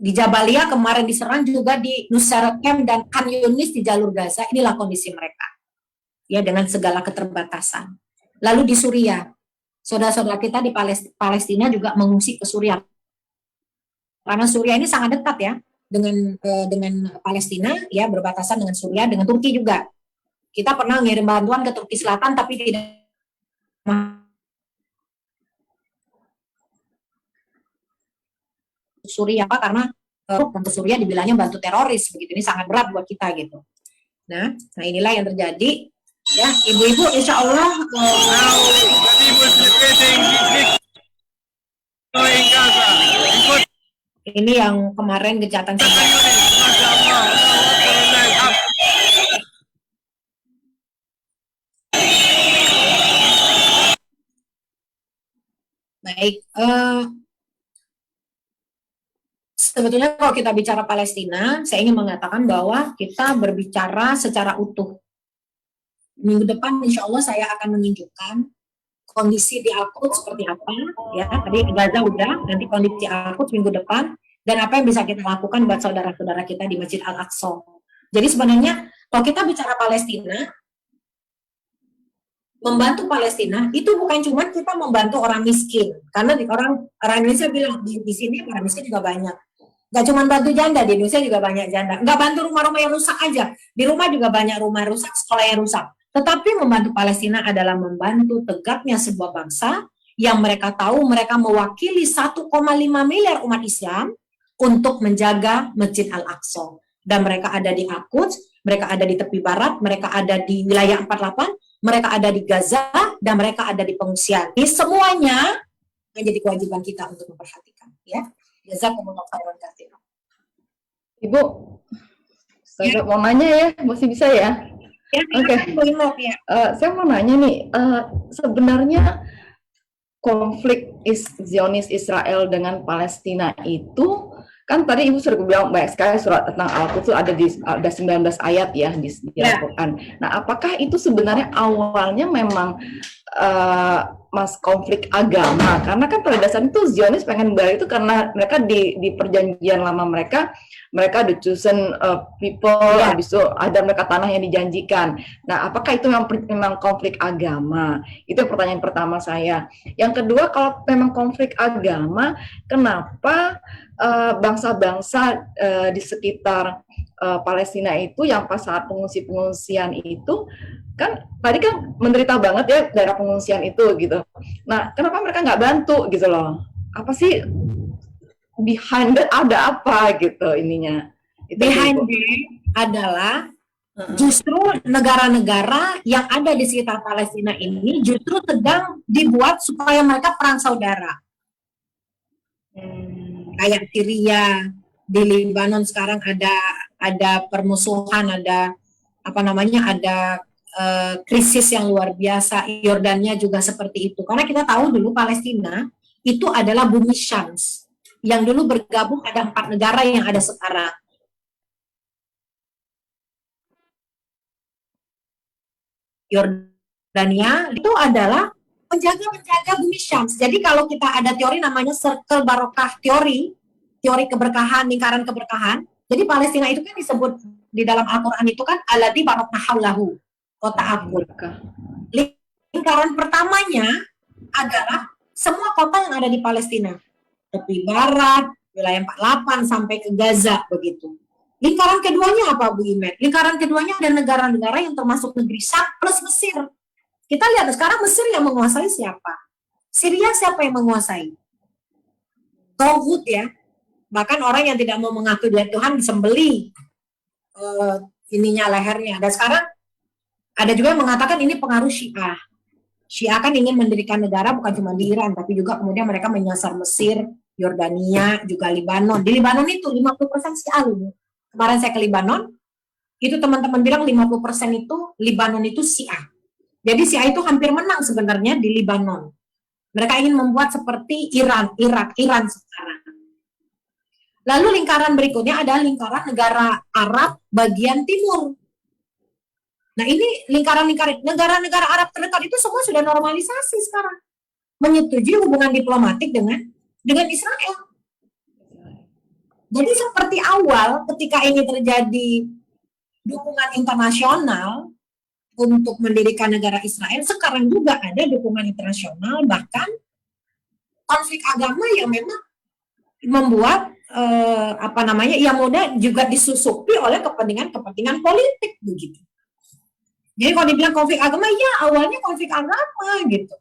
Di Jabalia kemarin diserang, juga di Nusairat Camp dan Khan Yunis di jalur Gaza. Inilah kondisi mereka. Ya dengan segala keterbatasan. Lalu di Suriah, saudara-saudara kita di Palestina juga mengungsi ke Suriah. Karena Suriah ini sangat dekat ya dengan Palestina, ya berbatasan dengan Suriah, dengan Turki juga. Kita pernah ngirim bantuan ke Turki Selatan, tapi tidak Suriah karena untuk Suriah dibilangnya bantu teroris begitu. Ini sangat berat buat kita gitu. Nah inilah yang terjadi. Ya, ibu-ibu, insya Allah. Ini yang kemarin kejahatan. Baik, sebetulnya kalau kita bicara Palestina, saya ingin mengatakan bahwa kita berbicara secara utuh. Minggu depan, insya Allah saya akan menunjukkan kondisi di Al-Quds seperti apa, ya. Tadi Gaza udah, nanti kondisi Al-Quds minggu depan, dan apa yang bisa kita lakukan buat saudara-saudara kita di Masjid Al-Aqsa. Jadi sebenarnya kalau kita bicara Palestina, membantu Palestina itu bukan cuma kita membantu orang miskin, karena orang Indonesia bilang di sini orang miskin juga banyak. Gak cuma bantu janda, di Indonesia juga banyak janda. Gak bantu rumah-rumah yang rusak aja, di rumah juga banyak rumah rusak, sekolah yang rusak. Tetapi membantu Palestina adalah membantu tegaknya sebuah bangsa yang mereka tahu mereka mewakili 1,5 miliar umat Islam untuk menjaga Masjid Al-Aqsa. Dan mereka ada di Al-Quds, mereka ada di tepi barat, mereka ada di wilayah 48, mereka ada di Gaza, dan mereka ada di pengungsian. Ini semuanya menjadi kewajiban kita untuk memperhatikan. Ya, Jazakumullah khairan katsiran. Ibu, saya mau nanya ya, masih bisa ya? Ya, Oke. Ya. Saya mau nanya nih, sebenarnya konflik Zionis Israel dengan Palestina itu kan tadi Ibu sudah bilang banyak sekali surat tentang Al-Quds ada 19 ayat ya di Al-Quran. Nah, apakah itu sebenarnya awalnya memang konflik agama? Karena kan pada dasarnya itu Zionis pengen balik itu karena mereka di perjanjian lama mereka the chosen people, habis itu ada mereka tanah yang dijanjikan. Nah, apakah itu memang konflik agama? Itu pertanyaan pertama saya. Yang kedua, kalau memang konflik agama, kenapa bangsa-bangsa di sekitar Palestina itu yang pas saat pengungsian itu kan tadi kan menderita banget ya daerah pengungsian itu gitu. Nah, kenapa mereka nggak bantu gitu loh? Apa sih behind it, ada apa gitu ininya? Behind it adalah justru negara-negara yang ada di sekitar Palestina ini justru sedang dibuat supaya mereka perang saudara. Kayak Syria, di Lebanon sekarang ada permusuhan, ada krisis yang luar biasa. Yordania juga seperti itu. Karena kita tahu dulu Palestina itu adalah bumi Syams yang dulu bergabung ada 4 negara yang ada sekarang. Yordania itu adalah menjaga bumi Syams. Jadi kalau kita ada teori namanya circle barokah teori keberkahan, lingkaran keberkahan. Jadi Palestina itu kan disebut di dalam Al-Quran itu kan alladzi barakna haulahu, kota Al-Quds. Lingkaran pertamanya adalah semua kota yang ada di Palestina. Tepi barat, wilayah 48 sampai ke Gaza begitu. Lingkaran keduanya apa Bu Imet? Lingkaran keduanya ada negara-negara yang termasuk negeri Syam plus Mesir. Kita lihat sekarang Mesir yang menguasai siapa? Syria siapa yang menguasai? Tauhid ya. Bahkan orang yang tidak mau mengaku dia Tuhan disembeli lehernya. Dan sekarang ada juga yang mengatakan ini pengaruh Syiah. Syiah kan ingin mendirikan negara bukan cuma di Iran, tapi juga kemudian mereka menyasar Mesir, Yordania, juga Lebanon. Di Lebanon itu 50% Syiah loh. Kemarin saya ke Lebanon, itu teman-teman bilang 50% itu Lebanon itu Syiah. Jadi Syiah itu hampir menang sebenarnya di Lebanon. Mereka ingin membuat seperti Iran sekarang. Lalu lingkaran berikutnya adalah lingkaran negara Arab bagian timur. Nah ini lingkaran negara-negara Arab terdekat itu semua sudah normalisasi sekarang. Menyetujui hubungan diplomatik dengan Israel. Jadi seperti awal ketika ini terjadi dukungan internasional untuk mendirikan negara Israel, sekarang juga ada dukungan internasional, bahkan konflik agama yang memang membuat yang mudah juga disusupi oleh kepentingan politik begitu. Jadi kalau dibilang konflik agama, ya awalnya konflik agama gitu.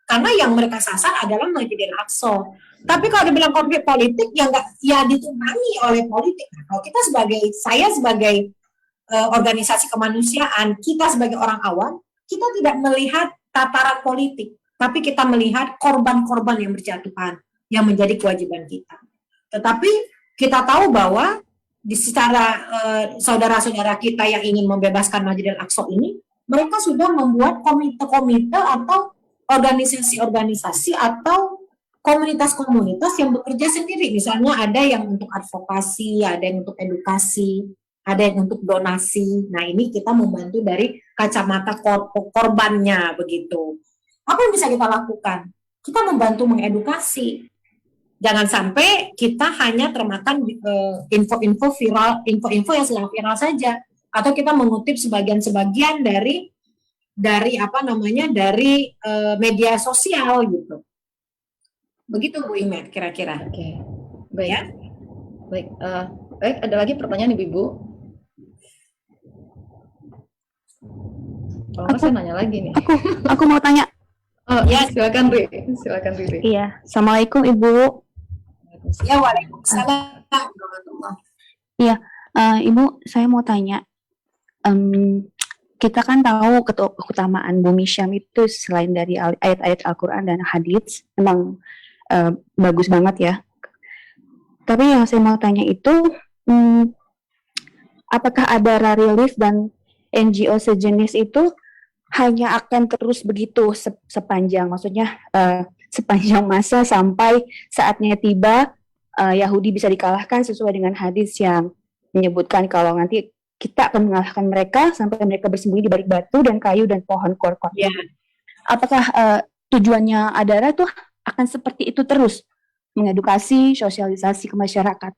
Karena yang mereka sasar adalah Masjid Al-Aqsa. Tapi kalau dibilang konflik politik, ya ditumpangi oleh politik. Nah, kalau saya sebagai organisasi kemanusiaan, kita sebagai orang awam, kita tidak melihat tataran politik, tapi kita melihat korban-korban yang berjatuhan, yang menjadi kewajiban kita. Tetapi kita tahu bahwa secara saudara-saudara kita yang ingin membebaskan Masjid Al-Aqsa ini, mereka sudah membuat komite-komite atau organisasi-organisasi atau komunitas-komunitas yang bekerja sendiri. Misalnya ada yang untuk advokasi, ada yang untuk edukasi, ada yang untuk donasi. Nah ini kita membantu dari kacamata korbannya begitu. Apa yang bisa kita lakukan? Kita membantu mengedukasi. Jangan sampai kita hanya termakan info-info viral, info-info yang sedang viral saja, atau kita mengutip sebagian-sebagian dari dari media sosial gitu. Begitu Bu Imet kira-kira. Oke, baik. Ya. Baik, baik, ada lagi pertanyaan Ibu? Kalau nggak saya nanya lagi nih. Aku mau tanya. Oh, Ya. silakan Riri. Iya, Assalamualaikum Ibu. Ya, waalaikumsalam. Iya, Ibu, saya mau tanya. Kita kan tahu keutamaan Bumi Syam itu selain dari ayat-ayat Al-Quran dan hadits, memang bagus banget ya. Tapi yang saya mau tanya itu, apakah ada relief dan NGO sejenis itu hanya akan terus begitu sepanjang masa sampai saatnya tiba Yahudi bisa dikalahkan sesuai dengan hadis yang menyebutkan kalau nanti kita akan mengalahkan mereka sampai mereka bersembunyi di balik batu dan kayu dan pohon korkot. Ya. Apakah tujuannya Adara tuh akan seperti itu terus, mengedukasi, sosialisasi ke masyarakat?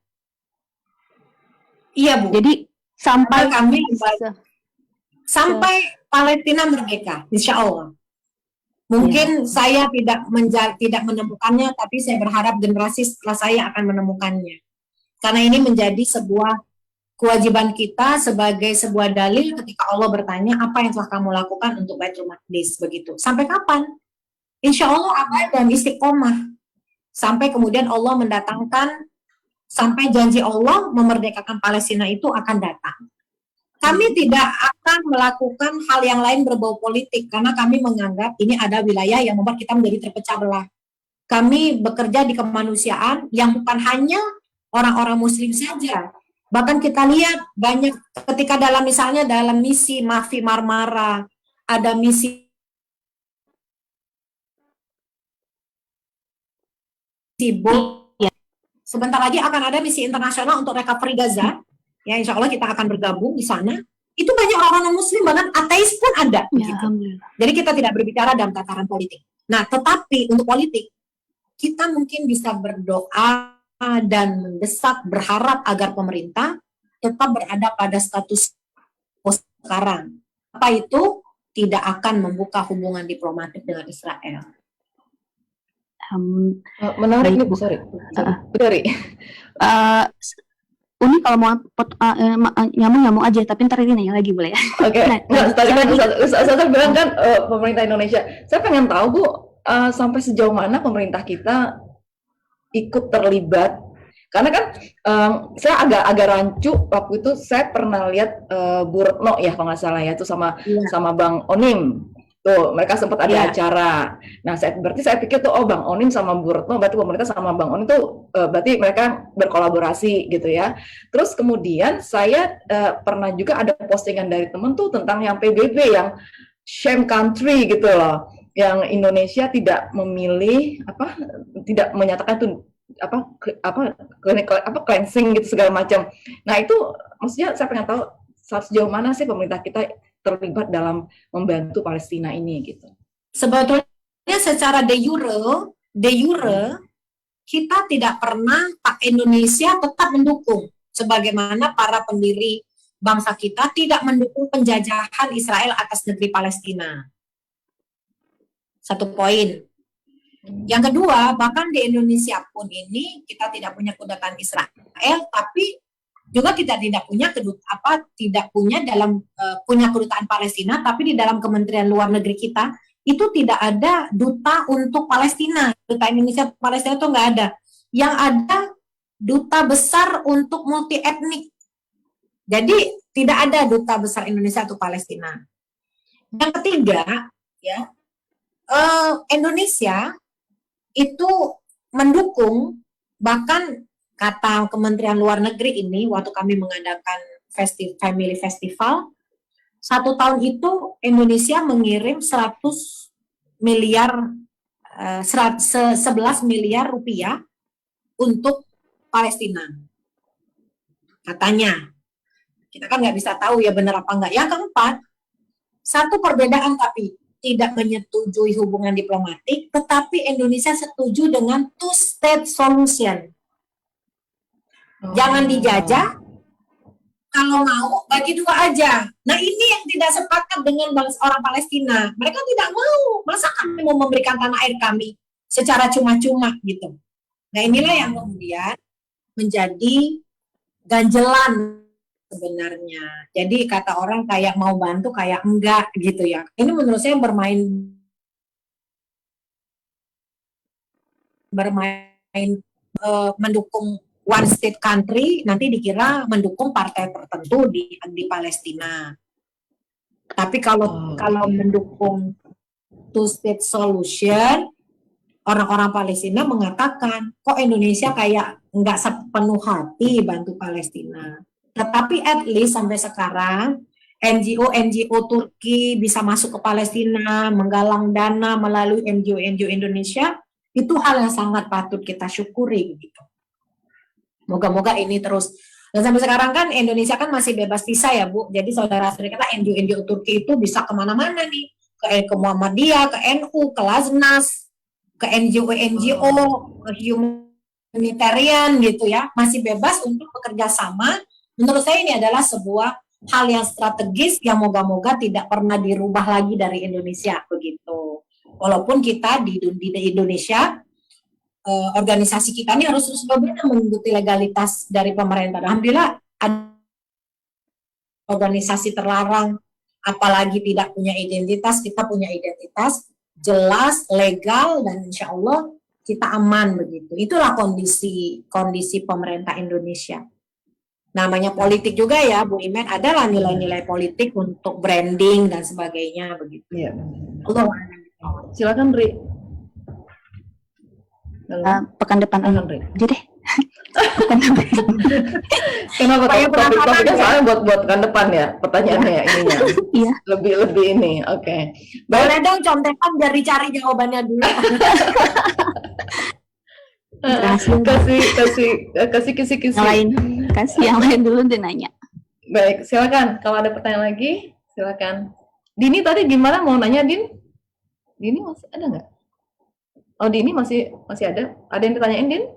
Iya Bu. Jadi sampai sampai Palestina merdeka, insya Allah. Mungkin saya tidak menemukannya, tapi saya berharap generasi setelah saya akan menemukannya. Karena ini menjadi sebuah kewajiban kita sebagai sebuah dalil ketika Allah bertanya, apa yang telah kamu lakukan untuk Baitul Maqdis, begitu. Sampai kapan? Insya Allah abad dan istiqomah. Sampai kemudian Allah mendatangkan, sampai janji Allah memerdekakan Palestina itu akan datang. Kami tidak akan melakukan hal yang lain berbau politik karena kami menganggap ini ada wilayah yang membuat kita menjadi terpecah belah. Kami bekerja di kemanusiaan yang bukan hanya orang-orang muslim saja. Bahkan kita lihat banyak ketika misalnya dalam misi Mafi Marmara, ada misi Sibo. Sebentar lagi akan ada misi internasional untuk recovery Gaza. Ya, insya Allah kita akan bergabung di sana. Itu banyak orang-orang muslim, bahkan ateis pun ada. Ya, gitu. alhamdulillah. Jadi kita tidak berbicara dalam tataran politik. Nah, tetapi untuk politik, kita mungkin bisa berdoa dan mendesak, berharap agar pemerintah tetap berada pada status sekarang. Apa itu? Tidak akan membuka hubungan diplomatik dengan Israel. Menarik nih, Baik, Bu. sorry. Dari. Uni kalau mau nyambung aja, tapi ntar ini nanya lagi boleh ya? Oke, tadi kan Ustaz bilang kan pemerintah Indonesia. Saya pengen tahu Bu, sampai sejauh mana pemerintah kita ikut terlibat? Karena kan saya agak rancu waktu itu saya pernah lihat Bu Retno ya kalau nggak salah ya, itu sama Bang Onim. Tuh, mereka sempat ada acara. Nah, berarti saya pikir tuh, Bang Onim sama Bu Retno, berarti pemerintah sama Bang Onim tuh, berarti mereka berkolaborasi gitu ya. Terus kemudian saya pernah juga ada postingan dari temen tuh tentang yang PBB, yang shame country gitu loh. Yang Indonesia tidak memilih, tidak menyatakan tuh, cleansing gitu segala macam. Nah, itu maksudnya saya pengen tahu sejauh mana sih pemerintah kita terlibat dalam membantu Palestina ini gitu. Sebetulnya secara de jure kita tidak pernah Indonesia tetap mendukung sebagaimana para pendiri bangsa kita tidak mendukung penjajahan Israel atas negeri Palestina. Satu poin. Yang kedua, bahkan di Indonesia pun ini kita tidak punya kedutaan Israel, tapi juga kita tidak punya punya kedutaan Palestina, tapi di dalam Kementerian Luar Negeri kita itu tidak ada duta untuk Palestina. Duta Indonesia Palestina itu nggak ada. Yang ada duta besar untuk multi etnik. Jadi tidak ada duta besar Indonesia untuk Palestina. Yang ketiga, ya, Indonesia itu mendukung, bahkan kata Kementerian Luar Negeri ini, waktu kami mengadakan Family Festival, 1 tahun itu Indonesia mengirim 11 miliar rupiah untuk Palestina. Katanya. Kita kan nggak bisa tahu ya benar apa enggak. Yang keempat, satu perbedaan tapi tidak menyetujui hubungan diplomatik, tetapi Indonesia setuju dengan two-state solution. Jangan dijajah, kalau mau bagi dua aja. Nah ini yang tidak sepakat dengan orang Palestina. Mereka tidak mau. Masa kami mau memberikan tanah air kami secara cuma-cuma gitu. Nah inilah yang kemudian menjadi ganjelan sebenarnya. Jadi kata orang kayak mau bantu kayak enggak gitu ya. Ini menurut saya bermain mendukung one state country, nanti dikira mendukung partai tertentu di Palestina. Tapi kalau mendukung two state solution, orang-orang Palestina mengatakan kok Indonesia kayak nggak sepenuh hati bantu Palestina. Tetapi at least sampai sekarang NGO Turki bisa masuk ke Palestina, menggalang dana melalui NGO Indonesia, itu hal yang sangat patut kita syukuri gitu. Moga-moga ini terus. Dan sampai sekarang kan Indonesia kan masih bebas visa ya Bu. Jadi saudara-saudara kita NGO Turki itu bisa kemana-mana nih. Ke Muhammadiyah, ke NU, ke Laznas, ke NGO, ke humanitarian gitu ya. Masih bebas untuk bekerja sama. Menurut saya ini adalah sebuah hal yang strategis yang moga-moga tidak pernah dirubah lagi dari Indonesia begitu. Walaupun kita di Indonesia organisasi kita ini harus terus berbeda mengikuti legalitas dari pemerintah. Alhamdulillah ada organisasi terlarang, apalagi tidak punya identitas, kita punya identitas jelas, legal, dan insya Allah kita aman begitu. Itulah kondisi pemerintah Indonesia. Namanya politik juga ya Bu Imen, adalah nilai-nilai politik untuk branding dan sebagainya begitu. Iya. Allah. Silakan Ri. Pekan depan Silakan Ri. aja deh. Pekan depan. Kenapa topiknya soalnya buat pekan depan ya pertanyaannya ya ininya. Iya. Lebih ini. Oke. Boleh dong contekan biar dicari jawabannya dulu. kasih kisi-kisi. Kasih yang lain dulu deh nanya. Baik, silakan. Kalau ada pertanyaan lagi, silakan. Dini tadi gimana mau nanya, Din? Dini masih ada nggak? Oh, Dini masih ada. Ada yang ditanyain, Din?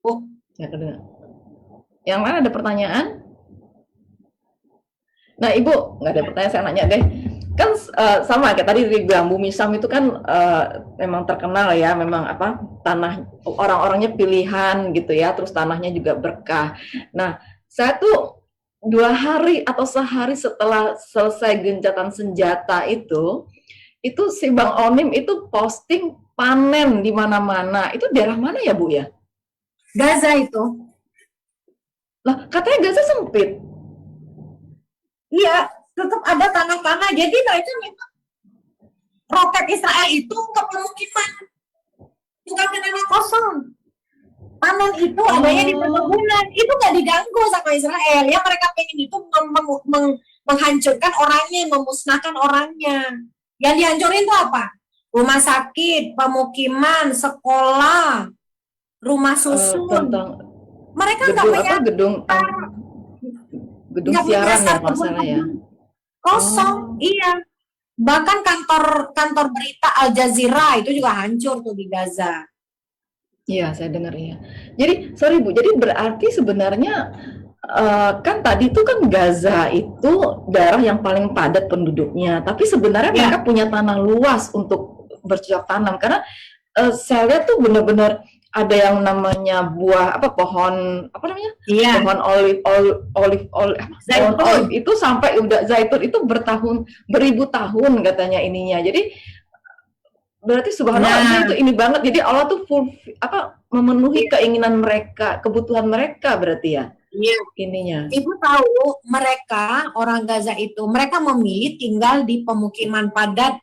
Oh, ya kedengar. Yang mana ada pertanyaan? Nah, Ibu, nggak ada pertanyaan, saya nanya deh. Kan sama kayak tadi bilang, Bumi Sam itu kan memang terkenal ya, memang apa, tanah orang-orangnya pilihan gitu ya, terus tanahnya juga berkah. Nah, saya tuh 2 hari atau sehari setelah selesai gencatan senjata itu si Bang Onim itu posting panen di mana-mana. Itu daerah mana ya Bu ya? Gaza itu. Lah, katanya Gaza sempit. Iya, tetap ada tanah-tanah. Jadi mereka memang roket Israel itu ke pemukiman, bukan ke tanah kosong. Panen itu adanya di perkebunan, itu nggak diganggu sama Israel. Yang mereka pengen itu menghancurkan orangnya, memusnahkan orangnya. Yang dihancurin itu apa? Rumah sakit, pemukiman, sekolah, rumah susun. Mereka nggak punya gedung siaran ya masalah ya. Kosong, iya. Bahkan kantor berita Al Jazeera itu juga hancur tuh di Gaza. Iya, saya dengar ya. Jadi, sorry Bu, jadi berarti sebenarnya kan tadi itu kan Gaza itu daerah yang paling padat penduduknya, tapi sebenarnya mereka punya tanah luas untuk bercocok tanam, karena saya lihat tuh benar-benar ada yang namanya buah pohon pohon olive itu sampai udah zaitun itu beribu tahun katanya ininya. Jadi berarti subhanallah itu ini banget. Jadi Allah tuh memenuhi keinginan mereka, kebutuhan mereka berarti ya. Iya. Ininya. Ibu tahu mereka orang Gaza itu mereka memilih tinggal di pemukiman padat.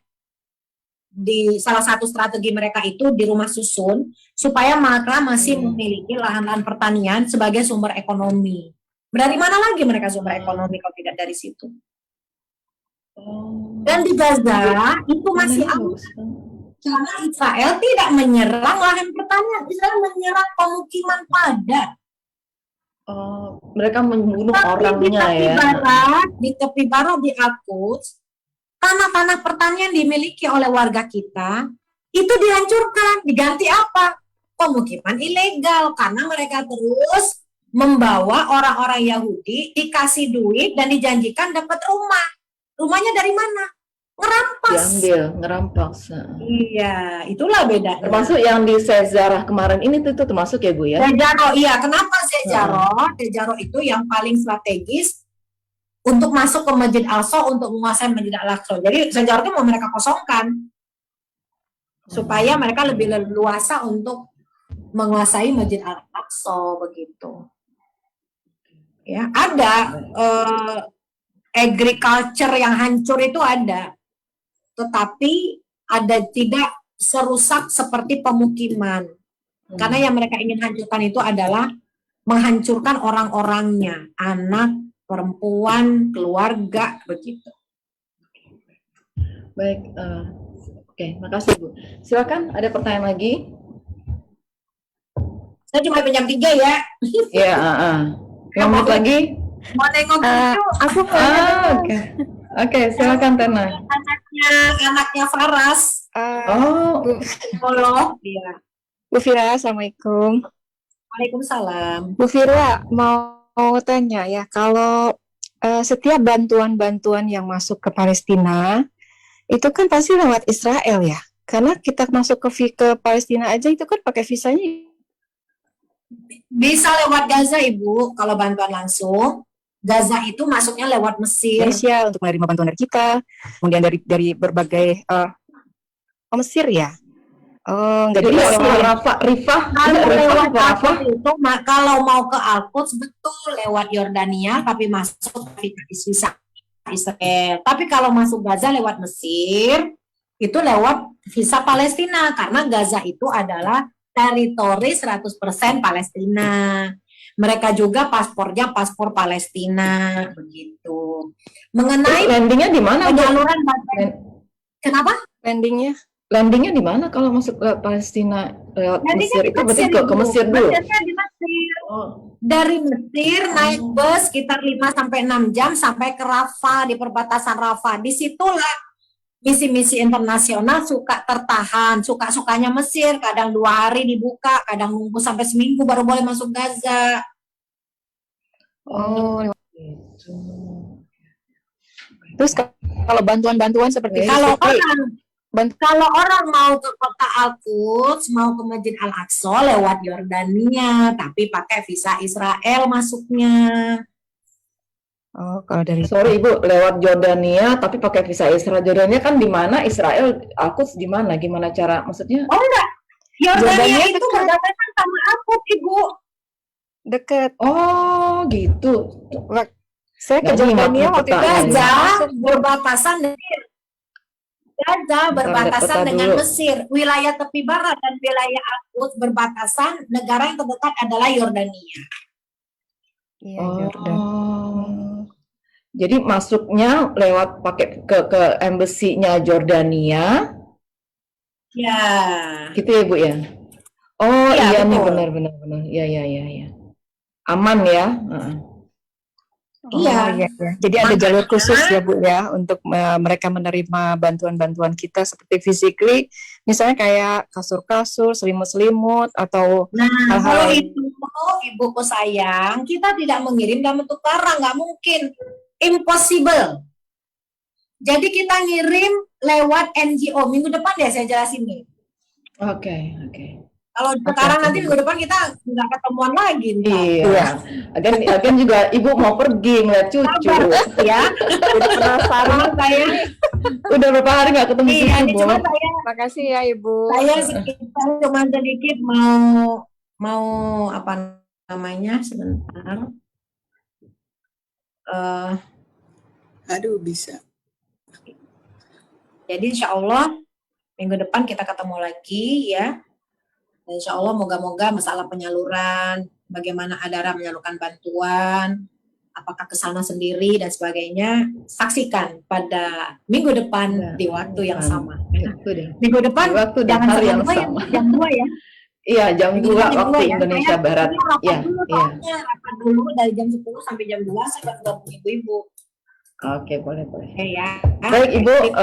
Di salah satu strategi mereka itu di rumah susun supaya mereka masih memiliki lahan-lahan pertanian sebagai sumber ekonomi. Dari mana lagi mereka sumber ekonomi kalau tidak dari situ? Dan di Gaza itu masih aman. Karena Israel tidak menyerang lahan pertanian, Israel menyerang pemukiman padat. Mereka membunuh orangnya ya. Di tepi barat di Al-Quds, tanah-tanah pertanian dimiliki oleh warga kita itu dihancurkan, diganti apa? Pemukiman ilegal, karena mereka terus membawa orang-orang Yahudi dikasih duit dan dijanjikan dapat rumah. Rumahnya dari mana? Ngerampas. Diambil, ngerampas. Iya, itulah bedanya. Termasuk yang di Sezarah kemarin ini tuh termasuk ya Bu ya? Sejaro, iya. Kenapa Sejaro? Sejaro itu yang paling strategis untuk masuk ke Masjid Al-Aqsa, untuk menguasai Masjid Al-Aqsa. Jadi Sejaro itu mau mereka kosongkan supaya mereka lebih leluasa untuk menguasai Masjid Al-Aqsa begitu. Ya, ada agriculture yang hancur itu ada. Tetapi ada tidak serusak seperti pemukiman. Karena yang mereka ingin hancurkan itu adalah menghancurkan orang-orangnya, anak, perempuan, keluarga, begitu. Baik, oke, makasih Bu. Silakan, ada pertanyaan lagi? Saya cuma pinjam 3 ya. Iya, yang menit lagi? Mau nengok itu. Aku Oke, silakan Tena. Anaknya Faras. Oh, Psikolog dia. Bu Fira, Assalamualaikum. Waalaikumsalam. Bu Fira, mau tanya ya, kalau setiap bantuan-bantuan yang masuk ke Palestina, itu kan pasti lewat Israel ya? Karena kita masuk ke Palestina aja itu kan pakai visanya. Bisa lewat Gaza, Ibu, kalau bantuan langsung. Gaza itu masuknya lewat Mesir. Indonesia untuk menerima bantuan dari kita, kemudian dari berbagai Mesir ya. Oh, nggak jadi bisa lewat lewat Rifah, Kalau lewat Rifah. Al-Quds itu, kalau mau ke Al-Quds betul lewat Yordania, tapi masuk visa Israel. Tapi kalau masuk Gaza lewat Mesir, itu lewat visa Palestina, karena Gaza itu adalah teritori 100% Palestina. Mereka juga paspornya paspor Palestina, begitu. Mengenai Landingnya di mana? Bu? penyaluran bantuan, kenapa? landingnya? Landingnya di mana kalau masuk ke Palestina lewat Landingnya Mesir? di Itu berarti Mesir, ke Ibu. Mesir dulu. Mesirnya di Mesir. Oh. Dari Mesir naik bus sekitar 5-6 jam sampai ke Rafah, di perbatasan Rafah. Disitulah misi-misi internasional suka tertahan, suka-sukanya Mesir, kadang 2 hari dibuka, kadang nunggu sampai seminggu baru boleh masuk Gaza. Oh, Gitu. terus kalau bantuan-bantuan seperti Kalau Fikri, kalau orang mau ke kota Al-Quds, mau ke Masjid Al-Aqsa lewat Yordania, tapi pakai visa Israel masuknya. oh kalau dari Sorry Ibu, lewat Jordania tapi pakai visa Israel. Jordania kan di mana? Israel, Al-Quds di mana? Gimana cara maksudnya? Oh enggak, Yordania Jordania itu dekat. berdekatan sama Al-Quds, Ibu. deket. Oh, gitu. Saya ke Nggak ingat Jordania nih waktu itu petanya. Gaza masuk, Bu. berbatasan dengan Gaza berbatasan peta dengan dulu. Mesir. Wilayah tepi barat dan wilayah Al-Quds berbatasan. Negara yang terdekat adalah Yordania. Iya, Jordan. Oh. Jadi masuknya lewat pakai ke embassy-nya Jordania, Ya. gitu ya Bu ya? Oh Iya, iya nih betul. benar. Iya. Aman ya? Heeh. Iya. Oh, iya. Jadi ada jalur khusus ya Bu ya untuk mereka menerima bantuan-bantuan kita seperti physically, misalnya kayak kasur-kasur, selimut-selimut atau Nah, hal-hal kalau lain. itu ibuku sayang, kita tidak mengirim dalam bentuk barang, nggak mungkin, impossible. Jadi kita ngirim lewat NGO. Minggu depan ya saya jelasin nih. Oke. Kalau sekarang nanti minggu depan kita nggak ketemuan lagi. Ntar. Iya. Agan juga Ibu mau pergi ngeliat cucu. Sabar ya. Jadi penasaran. saya, Udah berapa hari nggak ketemu iya, ini cucu, Bu? cuma saya Makasih ya Ibu. cuma sedikit mau apa namanya sebentar. Aduh, bisa. Jadi insya Allah minggu depan kita ketemu lagi ya. Dan insya Allah moga-moga masalah penyaluran, bagaimana Adara menyalurkan bantuan, apakah ke sana sendiri dan sebagainya, saksikan pada minggu depan Ya, di waktu yang depan. sama. Itu deh. Minggu depan Di waktu dan jangan hari yang jam 2 ya, sama. jam 2 ya. Iya, jam Minggu 2 depan jam waktu 2 ya. Indonesia Saya Barat. rapat Iya, dulu iya. soalnya, rapat dulu dari jam 10 sampai jam 2 saya gabung ibu-ibu. Oke, boleh. Ya. Baik Ibu,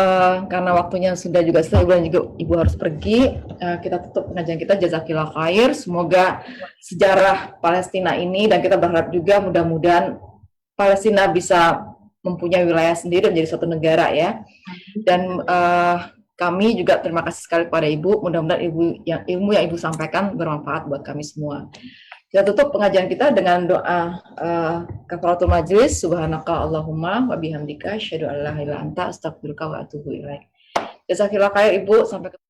karena waktunya sudah juga selesai dan juga Ibu harus pergi, kita tutup pengajian kita. Jazakillah khair. Semoga sejarah Palestina ini, dan kita berharap juga mudah-mudahan Palestina bisa mempunyai wilayah sendiri dan menjadi suatu negara ya. Dan kami juga terima kasih sekali kepada Ibu. Mudah-mudahan ilmu yang Ibu sampaikan bermanfaat buat kami semua. Kita tutup pengajian kita dengan doa kafaratul majlis. Subhanaka Allahumma wa bihamdika asyhadu an la ilaha illa anta astaghfiruka wa atubu ilaik. Jazakillah khair Ibu, sampai ketemu.